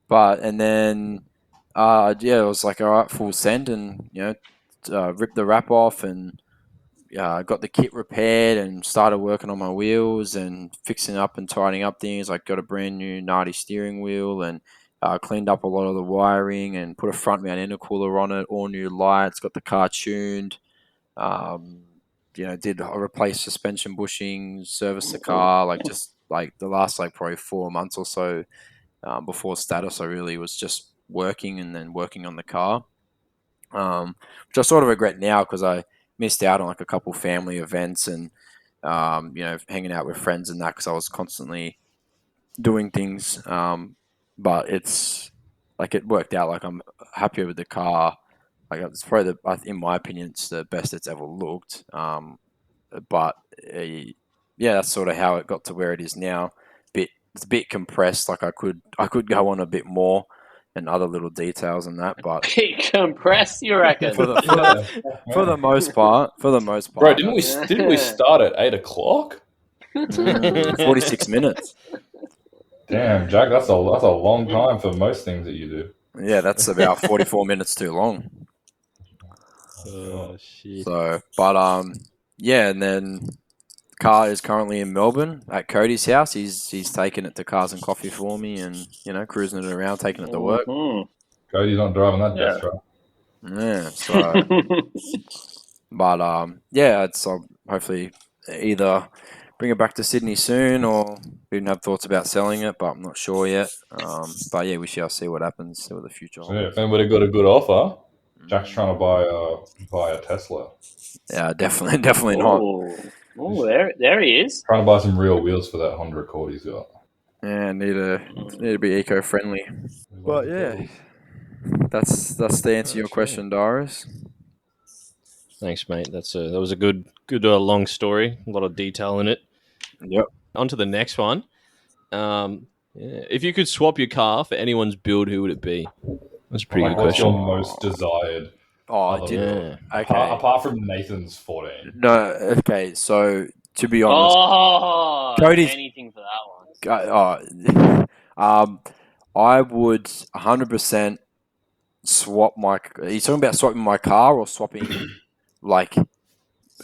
but, and then, it was like, all right, full send and, ripped the wrap off and got the kit repaired and started working on my wheels and fixing up and tidying up things. Like got a brand new Nardi steering wheel and cleaned up a lot of the wiring and put a front mount intercooler on it, all new lights, got the car tuned, did replace suspension bushings, service the car, like just like the last like probably 4 months or so before Status, I really was just working and then working on the car, which I sort of regret now because I missed out on like a couple family events and hanging out with friends and that because I was constantly doing things. But it's like it worked out. Like I'm happy with the car. Like it's probably in my opinion, it's the best it's ever looked. But that's sort of how it got to where it is now. It's a bit compressed. Like I could go on a bit more and other little details and that, but bit compressed, you reckon? for the most part. Bro, didn't we start at 8:00? 46 minutes. Damn, Jack, that's a long time for most things that you do. Yeah, that's about 44 minutes too long. Oh shit. So, but and then car is currently in Melbourne at Cody's house. He's taking it to Cars and Coffee for me and cruising it around, taking it to work. Cody's not driving that death truck. Yeah, so but it's hopefully either bring it back to Sydney soon or we didn't have thoughts about selling it, but I'm not sure yet. But yeah, we shall see what happens, see what the future holds. So if anybody got a good offer, Jack's trying to buy a Tesla. Yeah, definitely not. Oh, there he is. Trying to buy some real wheels for that Honda Accord he's got. Yeah, need to be eco-friendly. But yeah, that's the answer to your question, Darius. Thanks, mate. That was a good long story. A lot of detail in it. Yep. On to the next one. If you could swap your car for anyone's build, who would it be? That's a pretty good What's question. your most desired? Okay. Apart from Nathan's 14. No. Okay. So to be honest, Cody's anything for that one. I would 100% swap my. Are you talking about swapping my car or swapping like?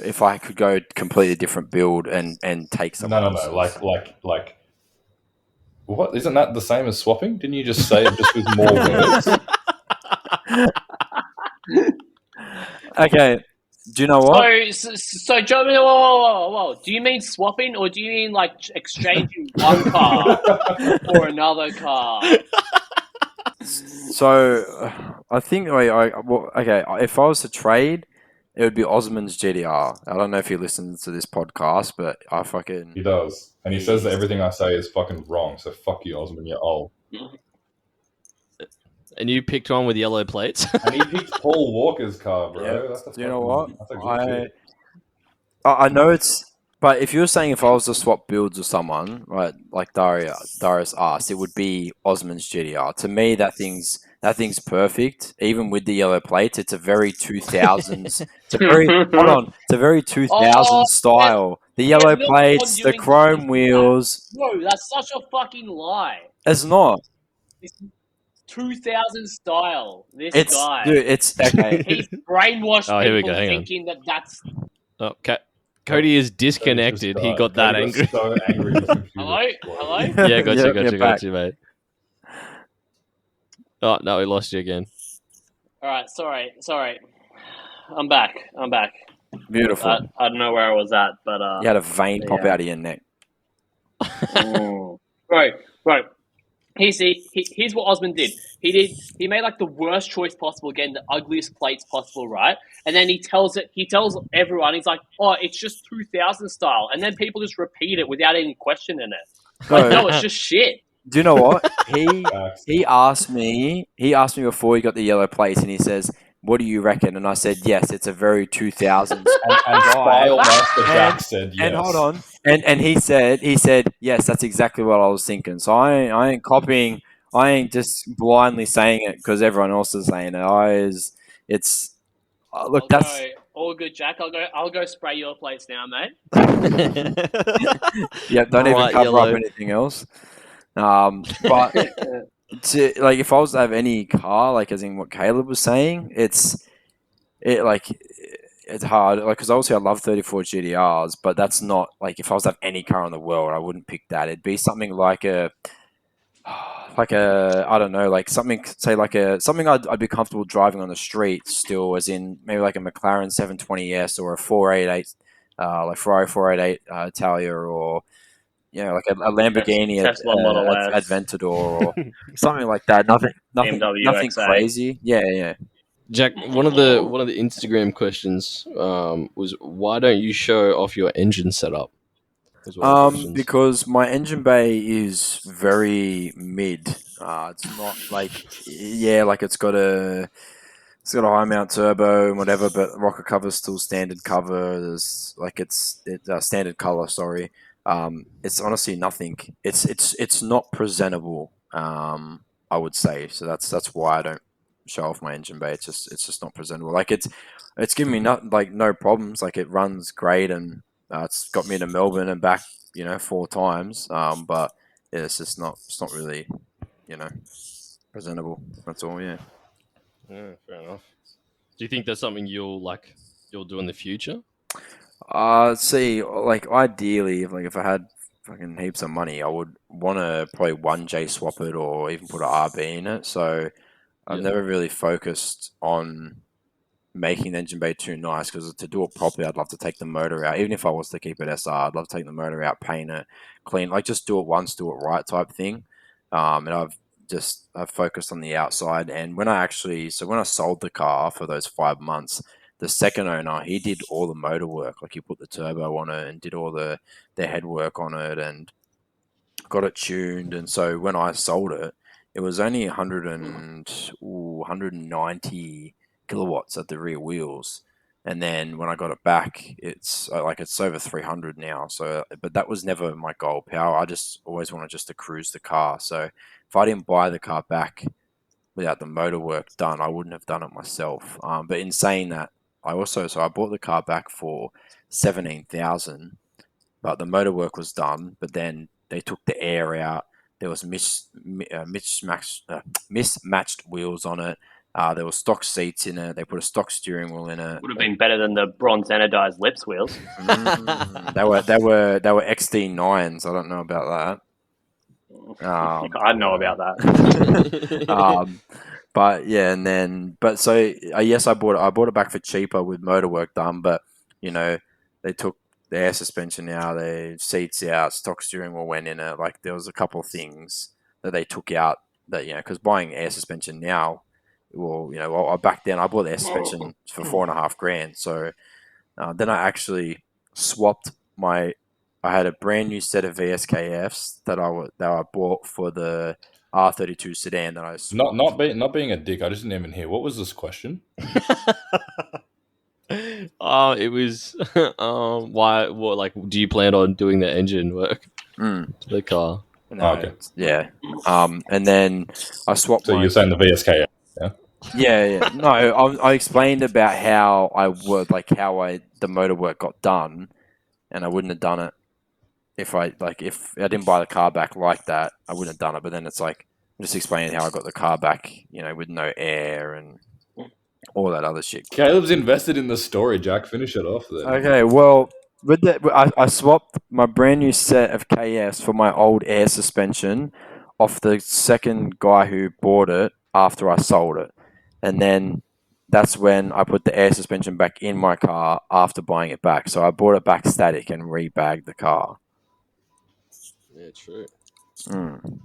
If I could go completely different build and take someone else's. Like what? Isn't that the same as swapping? Didn't you just say it just with more words? Okay. Do you know what? So Joe, whoa. Do you mean swapping or do you mean like exchanging one car for another car? So I think if I was to trade, it would be Osman's GDR. I don't know if he listens to this podcast, but He does. And he says that everything I say is fucking wrong, so fuck you, Osman, you're old. And you picked one with yellow plates? And he picked Paul Walker's car, bro. Yeah. Do you know what? I know it's... But if you were saying if I was to swap builds with someone, right, like Darius asked, it would be Osman's GDR. To me, that thing's That thing's perfect. Even with the yellow plates, it's a very 2000s. It's a very hold on. It's a very 2000s style. The yellow plates, the chrome wheels. Bro, that's such a fucking lie. It's not. It's 2000 style. This It's guy. dude. It's okay. He's brainwashed Oh, here we people go, hang on. thinking that that's. Oh, Cody is disconnected. He got that angry. So angry. His computer Hello? exploded. Hello? Yeah, got Yep, you, you're back. mate. Oh no, we lost you again. All right, sorry. I'm back. Beautiful. I don't know where I was at, but You had a vein pop yeah. out of your neck. Right. Here's what Osman did. He made like the worst choice possible, getting the ugliest plates possible, right? And then he tells everyone, he's like, "Oh, it's just 2000 style," and then people just repeat it without any question in it. Like, no, it's just shit. Do you know what he asked me? He asked me before he got the yellow plates, and he says, "What do you reckon?" And I said, "Yes, it's a very 2000s." And Spylemaster Jack said yes. And hold on, and he said, "Yes, that's exactly what I was thinking." So I ain't copying. I ain't just blindly saying it because everyone else is saying it. It's look. That's all good, Jack. I'll go spray your plates now, mate. yeah. Don't even Bright cover yellow. up anything else. But if I was to have any car, like as in what Caleb was saying, it's hard, like, because obviously I love 34 GTRs, but that's not like if I was to have any car in the world, I wouldn't pick that. It'd be something like I don't know, like something something I'd be comfortable driving on the street still, as in maybe like a McLaren 720S or a 488, like Ferrari 488 Italia, or like a Lamborghini Tesla Model S. Aventador or something like that. Nothing BMW nothing X8. crazy. Yeah. Jack, one of the Instagram questions was, why don't you show off your engine setup? Was one of the questions. Because my engine bay is very mid. It's not like like it's got a high mount turbo and whatever, but rocker cover's still standard cover. There's like it's standard color. Sorry. It's honestly nothing. It's not presentable. I would say so. That's why I don't show off my engine bay. It's just not presentable. Like it's giving me no problems. Like it runs great, and it's got me to Melbourne and back 4 times. But yeah, it's not really presentable. That's all. Yeah. Yeah, fair enough. Do you think that's something you'll do in the future? See, like ideally, if I had fucking heaps of money, I would want to probably 1J swap it or even put an RB in it. So I've never really focused on making the engine bay too nice, because to do it properly, I'd love to take the motor out. Even if I was to keep it SR, I'd love to take the motor out, paint it, clean, like just do it once, do it right type thing. And I've focused on the outside. And when I sold the car for those 5 months, the second owner, he did all the motor work. Like he put the turbo on it and did all the head work on it and got it tuned. And so when I sold it, it was only 190 kilowatts at the rear wheels. And then when I got it back, it's over 300 now. So, but that was never my goal power. I just always wanted just to cruise the car. So if I didn't buy the car back without the motor work done, I wouldn't have done it myself. But in saying that, I bought the car back for 17,000, but the motor work was done. But then they took the air out. There was mismatched wheels on it. There were stock seats in it. They put a stock steering wheel in it. Would have been better than the bronze anodized lips wheels. They were XD9s. I don't know about that. I know about that. But yeah, yes, I bought it back for cheaper with motor work done. But they took the air suspension out, the seats out, stock steering wheel went in it. Like there was a couple of things that they took out that because buying air suspension now, back then I bought the air suspension for $4,500. So then I actually swapped I had a brand new set of VSKFs that I bought for the R32 sedan that I swapped. Not being a dick, I just didn't even hear. What was this question? It was why? What, like, do you plan on doing the engine work to the car? No, okay. Yeah. And then I swapped. So you're saying the VSK? Yeah. No, I explained about how I would the motor work got done, and I wouldn't have done it if I didn't buy the car back like that. I wouldn't have done it. But then it's like I'm just explaining how I got the car back, with no air and all that other shit. Caleb's invested in the story, Jack. Finish it off then. Okay, well, I swapped my brand new set of KS for my old air suspension off the second guy who bought it after I sold it, and then that's when I put the air suspension back in my car after buying it back. So I bought it back static and rebagged the car. Yeah, true. Mm.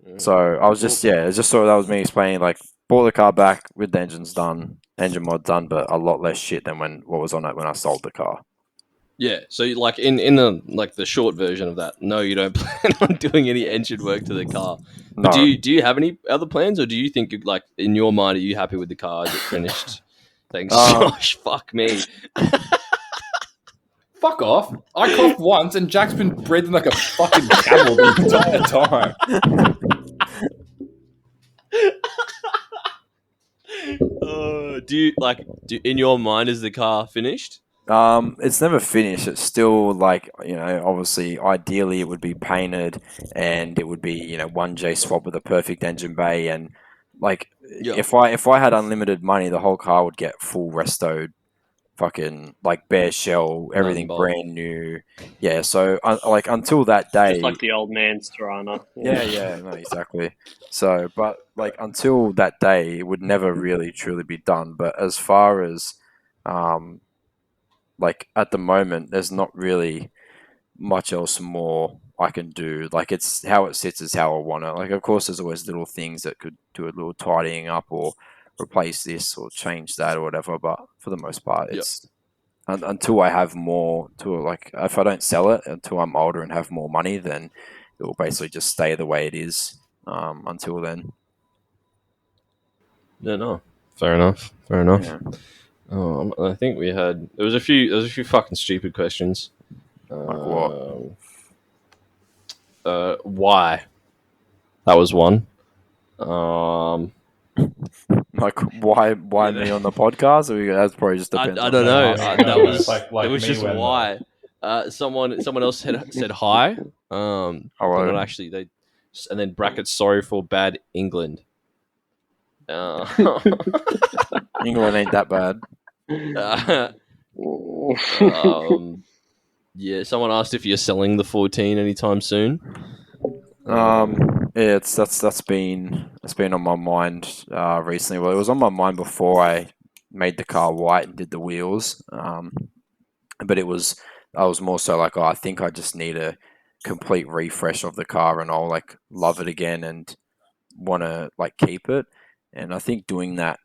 Yeah. So I was just sort of that was me explaining bought the car back with the engines done, engine mod done, but a lot less shit than what was on it when I sold the car. Yeah, so like in the short version of that, no, you don't plan on doing any engine work to the car. But No. do you have any other plans, or do you think like in your mind are you happy with the car as it finished? Thanks, Josh. Fuck me. Fuck off. I coughed once and Jack's been breathing like a fucking camel the entire time. Do in your mind is the car finished? It's never finished. It's still obviously, ideally, it would be painted and it would be 1J swap with a perfect engine bay. And Yeah. if I had unlimited money, the whole car would get full restoed, fucking bare shell, everything Bolt. brand new. Yeah. So until that day, Just like the old man's Tirana. yeah, no, exactly. So, but until that day, it would never really truly be done. But as far as um, at the moment, there's not really much else more I can do. It's how it sits is how I want it. Of course, there's always little things that could do a little tidying up or replace this or change that or whatever. But for the most part, it's until I have more to if I don't sell it until I'm older and have more money, then it will basically just stay the way it is until then. Yeah, no. Fair enough. Yeah. I think there was a few fucking stupid questions. Like what? Why? That was one. Why me on the podcast? That's probably just depends. I don't know. That was like it was me just when, why. Someone else said hi. But Hello. not actually. And then brackets sorry for bad England. England ain't that bad. Yeah. Someone asked if you're selling the 14 anytime soon. Yeah, that's been on my mind recently. Well, it was on my mind before I made the car white and did the wheels. But I was more so oh, I think I just need a complete refresh of the car and I'll love it again and want to keep it. And I think doing that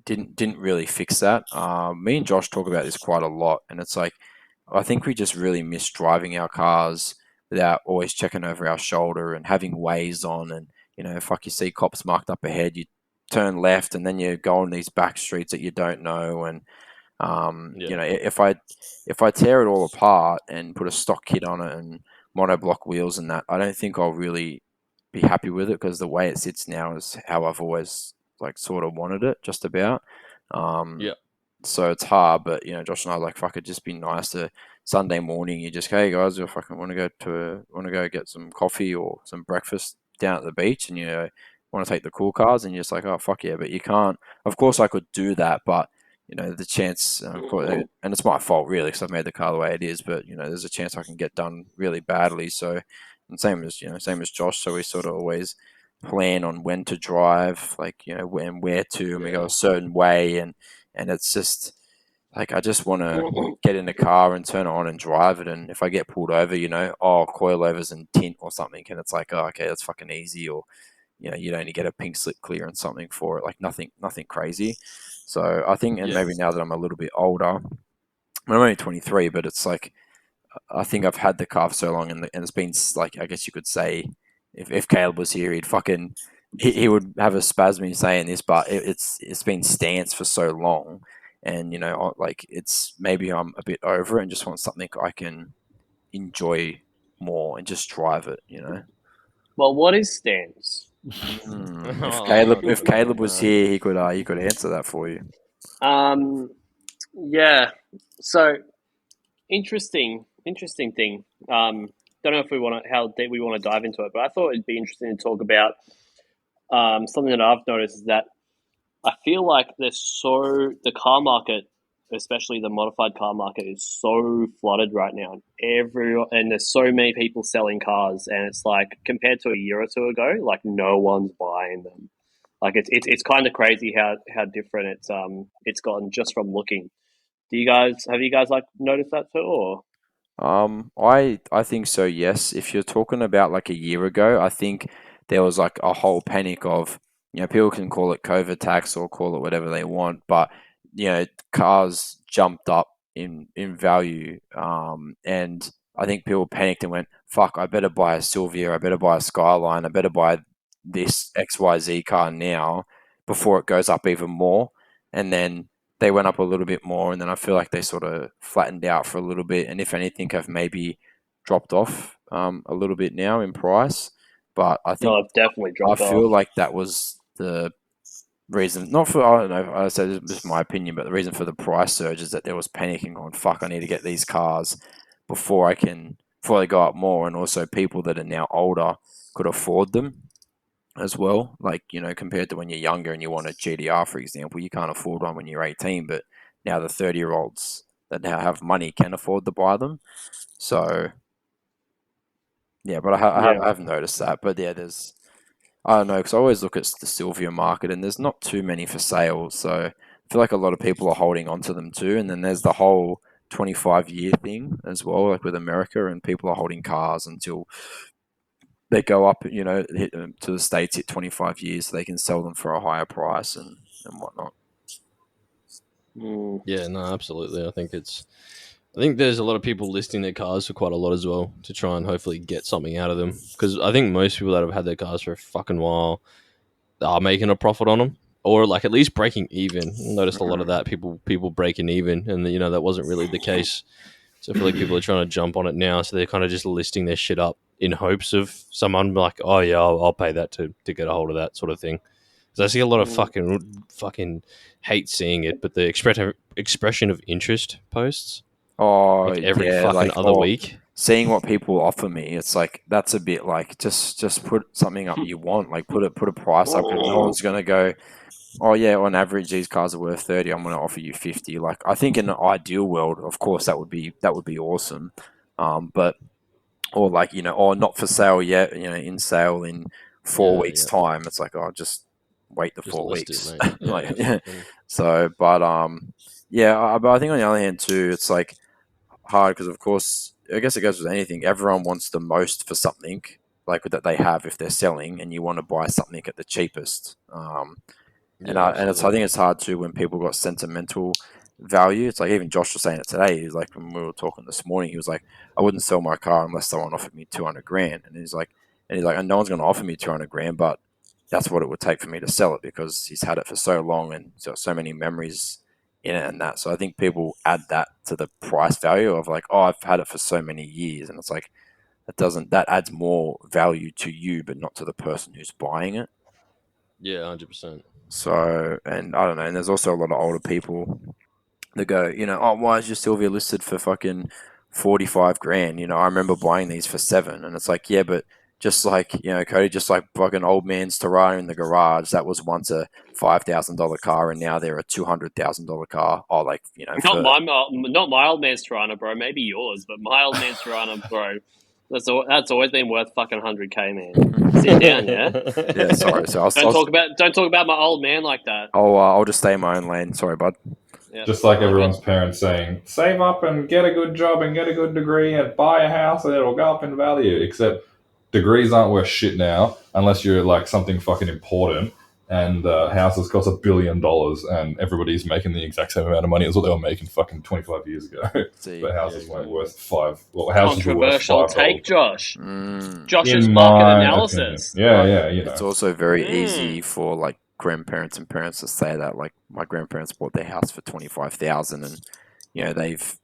didn't really fix that. Me and Josh talk about this quite a lot, and it's I think we just really miss driving our cars without always checking over our shoulder and having ways on. And fuck, you see cops marked up ahead, you turn left, and then you go on these back streets that you don't know. And if I tear it all apart and put a stock kit on it and monoblock wheels and that, I don't think I'll really be happy with it because the way it sits now is how I've always sort of wanted it, just about. Yeah. So it's hard, but Josh and I fuck, it'd just be nice to Sunday morning. You just, hey guys, I fucking want to go get some coffee or some breakfast down at the beach, and want to take the cool cars, and you're just oh fuck yeah, but you can't. Of course, I could do that, but the chance, and it's my fault really because I've made the car the way it is. But there's a chance I can get done really badly. So, and same as Josh. So we sort of always plan on when to drive, when where to, and we go a certain way, and it's just I just want to get in the car and turn it on and drive it. And if I get pulled over, coilovers and tint or something, and it's oh, okay, that's fucking easy. Or you'd only get a pink slip clearance something for it, nothing crazy. So I think, and maybe now that I'm a little bit older, I'm only 23, but it's I think I've had the car for so long, and it's been I guess you could say, if Caleb was here, he would have a spasm saying this, but it's been stance for so long, and it's maybe I'm a bit over it and just want something I can enjoy more and just drive it. Well, what is stance? If Caleb was here, he could answer that for you. Yeah. So interesting thing. Don't know if we want to how deep we want to dive into it, but I thought it'd be interesting to talk about something that I've noticed is that I feel like the car market, especially the modified car market, is so flooded right now. And there's so many people selling cars, and it's like compared to a year or two ago, like no one's buying them. Like it's kind of crazy how different it's gotten just from looking. Have you guys like noticed that too? Or I think so. Yes, if you're talking about like a year ago, I think there was like a whole panic of, people can call it COVID tax or call it whatever they want, but cars jumped up in value, and I think people panicked and went, "Fuck, I better buy a Sylvia, I better buy a Skyline, I better buy this XYZ car now before it goes up even more," and then they went up a little bit more, and then I feel like they sort of flattened out for a little bit, and if anything, have maybe dropped off a little bit now in price. But I think no, it's definitely I dropped feel off. like that was the reason, not for, I don't know, I said this is just my opinion, but the reason for the price surge is that there was panicking on, fuck, I need to get these cars before they go up more, and also people that are now older could afford them as well. Like, compared to when you're younger and you want a GDR, for example, you can't afford one when you're 18, but now the 30-year-olds that now have money can afford to buy them. So, yeah, but I have noticed that. But yeah, I don't know, because I always look at the Sylvia market and there's not too many for sale. So I feel like a lot of people are holding on to them too. And then there's the whole 25-year thing as well, like with America, and people are holding cars until they go up, to the States, hit 25 years, so they can sell them for a higher price and whatnot. Yeah, no, absolutely. I think there's a lot of people listing their cars for quite a lot as well to try and hopefully get something out of them. Because I think most people that have had their cars for a fucking while are making a profit on them, or like at least breaking even. I noticed a lot of that people breaking even, and that wasn't really the case. So I feel like people are trying to jump on it now, so they're kind of just listing their shit up in hopes of someone like, oh yeah, I'll pay that to get a hold of that sort of thing. Because I see a lot of fucking hate seeing it, but the expression of interest posts Oh, like every yeah, fucking other week. seeing what people offer me, it's like that's a bit like just put something up you want, like put a price up, and no one's gonna go, oh yeah, on average these cars are worth 30, I'm gonna offer you 50. Like, I think in an ideal world, of course, that would be awesome, but or like, or not for sale yet, in sale in 4 weeks time. It's like, oh, just wait the Just 4 list weeks. it, mate. Yeah, Like, yeah. so, but yeah, but I think on the other hand too, it's like hard because, of course, I guess it goes with anything. Everyone wants the most for something like that they have if they're selling, and you want to buy something at the cheapest. And Yeah, I think it's hard too when people got sentimental value. It's like, even Josh was saying it today. He's like, when we were talking this morning, he was like, I wouldn't sell my car unless someone offered me 200 grand. And no one's going to offer me 200 grand, but that's what it would take for me to sell it, because he's had it for so long and so many memories in it and that. So I think people add that to the price value of like, oh, I've had it for so many years, and it's like that adds more value to you, but not to the person who's buying it. Yeah, 100%. So, and I don't know, and there's also a lot of older people that go, oh, why is your Sylvia listed for fucking 45 grand? I remember buying these for 7. And it's like, yeah, but just like, Cody, just like fucking old man's Torano in the garage, that was once a $5,000 car, and now they're a $200,000 car. Oh, like, Not my old man's Toronto, bro. Maybe yours, but my old man's Toronto, bro. That's always been worth fucking 100K, man. Sit down, yeah. Yeah, sorry. So don't talk about my old man like that. I'll just stay in my own lane. Sorry, bud. Yeah, Just like everyone's parents saying, save up and get a good job and get a good degree and buy a house and it'll go up in value. Except degrees aren't worth shit now unless you're like something fucking important, and houses cost $1 billion and everybody's making the exact same amount of money as what they were making fucking 25 years ago. But houses weren't worth $5. Well, houses were worth controversial $5. take, Josh. Josh's In market my analysis. opinion. Yeah, It's also very easy for like grandparents and parents to say that. Like, my grandparents bought their house for 25,000, and they've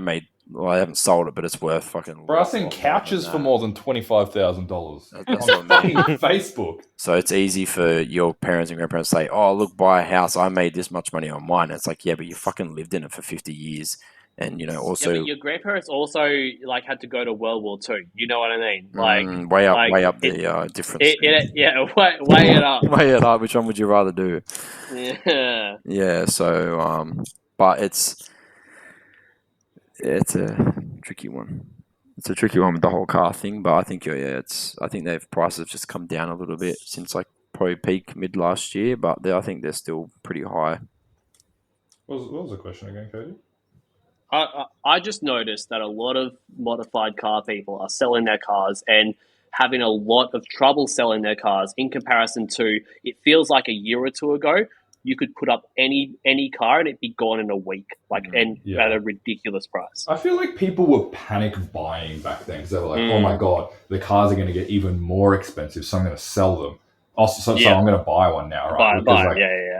made Well, I haven't sold it, but it's worth fucking. Bro, I've seen couches for more than $25,000 That's on what I mean. fucking Facebook. So it's easy for your parents and grandparents to say, "Oh, look, buy a house. I made this much money on mine." It's like, yeah, but you fucking lived in it for 50 years, and also Yeah, but your grandparents also like had to go to World War II. You know what I mean? Like way like, up the difference. Yeah, weigh it up. Weigh it up. Which one would you rather do? Yeah. Yeah. So, but it's a tricky one. It's a tricky one with the whole car thing, but I think I think they've prices have just come down a little bit since like probably peak mid last year, but I think they're still pretty high. What was the question again, Cody? I just noticed that a lot of modified car people are selling their cars and having a lot of trouble selling their cars in comparison to it feels like a year or two ago you could put up any car and it'd be gone in a week, at a ridiculous price. I feel like people were panic buying back then because they were like, "Oh my god, the cars are going to get even more expensive, so I'm going to sell them." So I'm going to buy one now, right?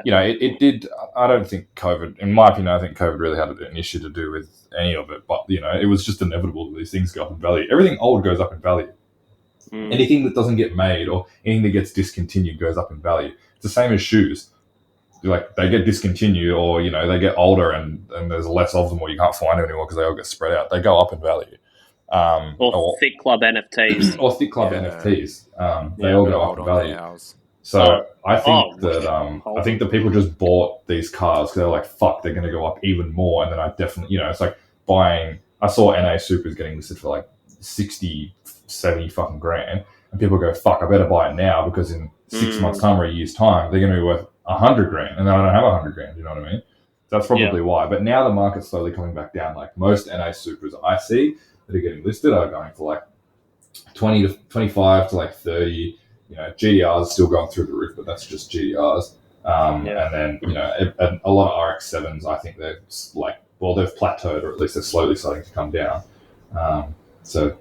It did. I don't think COVID, in my opinion, I think COVID really had an issue to do with any of it. But it was just inevitable that these things go up in value. Everything old goes up in value. Anything that doesn't get made or anything that gets discontinued goes up in value. It's the same as shoes. Like they get discontinued, or they get older and there's less of them, or you can't find them anymore because they all get spread out. They go up in value. Or thick club NFTs. NFTs. They all go up in value. So I think that people just bought these cars because they're like, fuck, they're going to go up even more. And then I definitely, it's like buying. I saw NA Supers getting listed for like 60, 70 fucking grand, and people go, fuck, I better buy it now because in 6 months' time or a year's time they're going to be worth 100 grand, and then I don't have 100 grand. You know what I mean? That's probably why. But now the market's slowly coming back down. Like most NA Supers I see that are getting listed are going for like 20 to 25 to like 30. GDRs are still going through the roof, but that's just GDRs. And then a lot of RX-7s, I think they're like, well, they've plateaued, or at least they're slowly starting to come down. So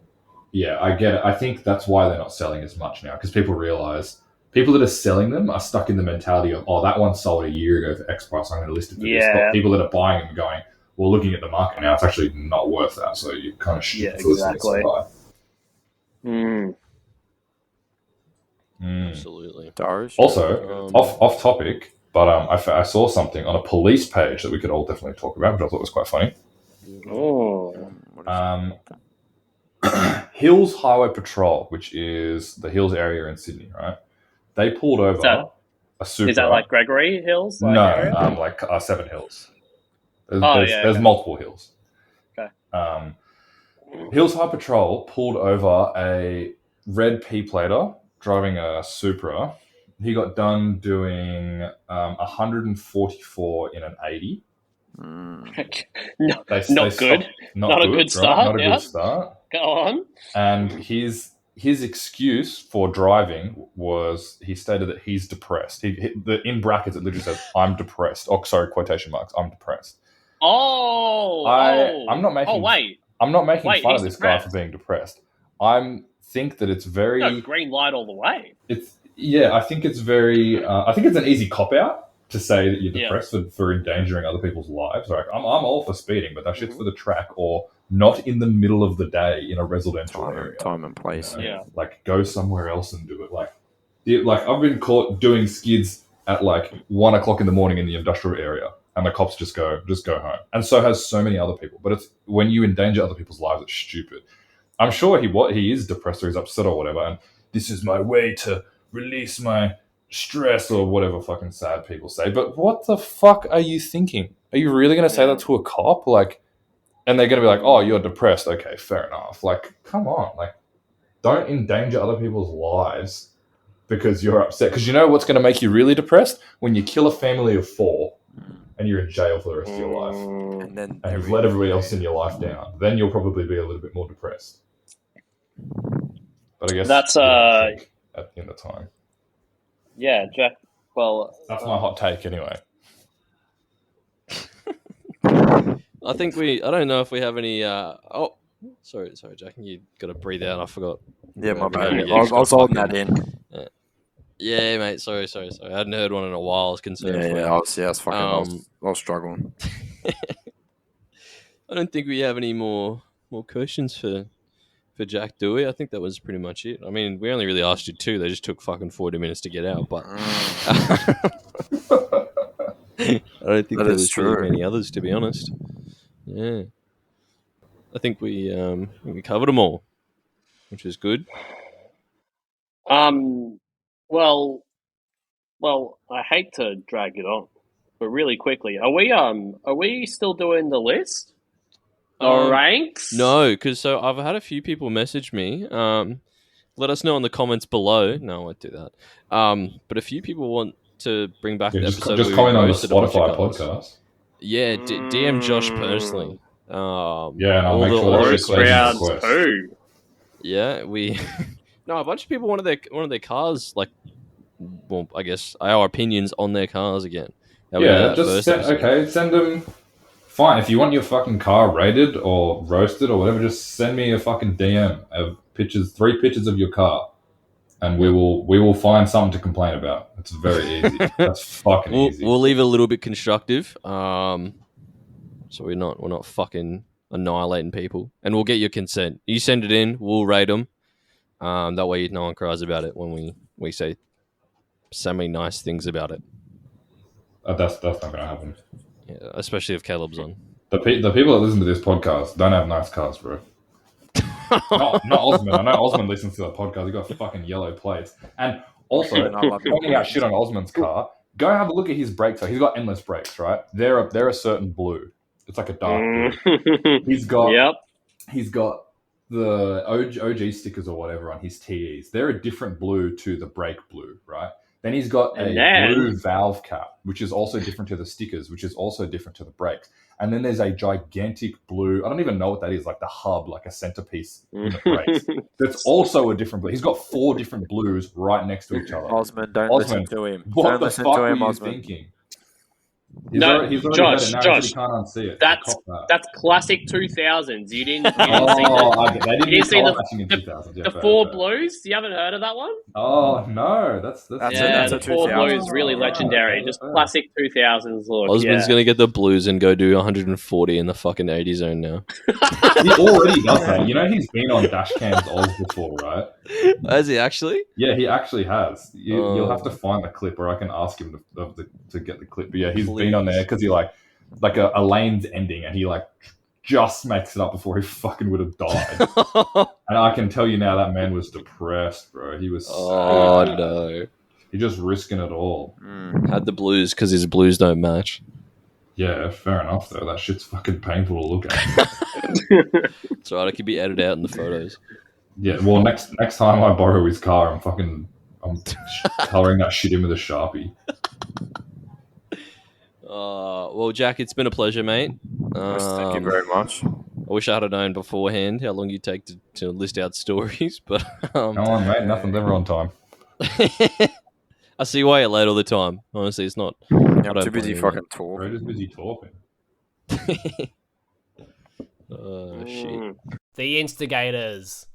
yeah, I get it. I think that's why they're not selling as much now, because people realize people that are selling them are stuck in the mentality of, oh, that one sold a year ago for X price, I'm going to list it for this. But people that are buying them going, well, looking at the market now, it's actually not worth that. So you kind of stupid to list it so high. Absolutely. Also, off topic, but I saw something on a police page that we could all definitely talk about, which I thought was quite funny. Hills Highway Patrol, which is the Hills area in Sydney, right? They pulled over a Supra. Is that like Gregory Hills? No, like 7 Hills. There's multiple hills. Okay. Hills Highway Patrol pulled over a red P-plater driving a Supra. He got done doing 144 in an 80. Not a good start. Go on. And his excuse for driving was, he stated that he's depressed. In brackets it literally says, "I'm depressed." Oh, sorry, quotation marks. "I'm depressed." I'm not making. I'm not making fun of this guy for being depressed. I think that it's very green light all the way. I think it's very. I think it's an easy cop out to say that you're depressed for endangering other people's lives. Like I'm all for speeding, but that shit's for the track, or not in the middle of the day in a residential area. Time and place. Like go somewhere else and do it. Like I've been caught doing skids at like 1 o'clock in the morning in the industrial area, and the cops just go home. And so has so many other people. But it's when you endanger other people's lives, it's stupid. I'm sure he is depressed or he's upset or whatever, and this is my way to release my stress or whatever fucking sad people say. But what the fuck are you thinking? Are you really going to say that to a cop? Like, and they're going to be like, "Oh, you're depressed." Okay, fair enough. Like, come on. Like, don't endanger other people's lives because you're upset. Because you know what's going to make you really depressed? When you kill a family of 4 and you're in jail for the rest of your life. And you've let everybody else in your life down. Then you'll probably be a little bit more depressed. But I guess that's in the time. Yeah, Jack. Well, that's my hot take anyway. I think I don't know if we have any. Sorry, Jack. You got to breathe out. I forgot. Yeah, my bad. I was holding that in. Yeah, mate. Sorry. I hadn't heard one in a while. I was concerned. I was fucking. I was struggling. I don't think we have any more questions for Jack, do we? I think that was pretty much it. I mean, we only really asked you 2. They just took fucking 40 minutes to get out, but I don't think That there is was really true. many others, to be honest. Yeah, I think we covered them all, which is good. Well, I hate to drag it on, but really quickly, are we still doing the list? The ranks? No, because I've had a few people message me. Let us know in the comments below. No, I won't do that. But a few people want to bring back Yeah, the just episode just where we comment on the roasted a bunch of Spotify cars. podcast. Yeah, DM Josh personally. Yeah, and I'll all make the sure that audio shit's taken round request. 2. Yeah, we no, a bunch of people wanted their cars, like, well, I guess our opinions on their cars again. How we did Yeah, that just first episode. send them. Fine, if you want your fucking car rated or roasted or whatever, just send me a fucking DM of pictures, 3 pictures of your car, and we will find something to complain about. It's very easy. That's fucking easy. We'll leave it a little bit constructive, so we're not fucking annihilating people, and we'll get your consent. You send it in, we'll rate them. That way, no one cries about it when we say so many nice things about it. That's not going to happen. Yeah, especially if Caleb's on. The people that listen to this podcast don't have nice cars, bro. not Osman. I know Osman listens to the podcast. He got fucking yellow plates. And also, pointing out shit on Osman's car, go have a look at his brakes. He's got endless brakes, right? They're a certain blue. It's like a dark blue. He's got the OG stickers or whatever on his TEs. They're a different blue to the brake blue, right? Then he's got blue valve cap, which is also different to the stickers, which is also different to the brakes. And then there's a gigantic blue, I don't even know what that is, like the hub, like a centerpiece in the brakes. That's also a different blue. He's got 4 different blues right next to each other. Osman, don't listen to him. What Don't the listen fuck to were him, you Osman. thinking? No, Josh, he can't unsee it. That's classic 2000s. You didn't see they didn't see the 4 blues. You haven't heard of that one? Oh no, that's the 4 blues, really legendary. Just classic 2000s look. Osman's gonna get the blues and go do 140 in the fucking 80 zone now. He already does that. You know, he's been on Dashcam's Oz before, right? Has he actually? Yeah, he actually has. You'll have to find the clip, or I can ask him to get the clip. But yeah, he's been on there because he like a lane's ending, and he like just makes it up before he fucking would have died. And I can tell you now, that man was depressed, bro. He was no. He's just risking it all. Had the blues because his blues don't match. Yeah, fair enough though. That shit's fucking painful to look at. It's alright, it could be edited out in the photos. Yeah, well, next time I borrow his car, I'm colouring that shit in with a Sharpie. Well, Jack, it's been a pleasure, mate. Thank you very much. I wish I had known beforehand how long you take to list out stories, but come on, mate. Nothing's ever on time. I see why you're late all the time. Honestly, it's not. Yeah, I'm too busy fucking talking. Bro, just busy talking. Shit. The Instigators.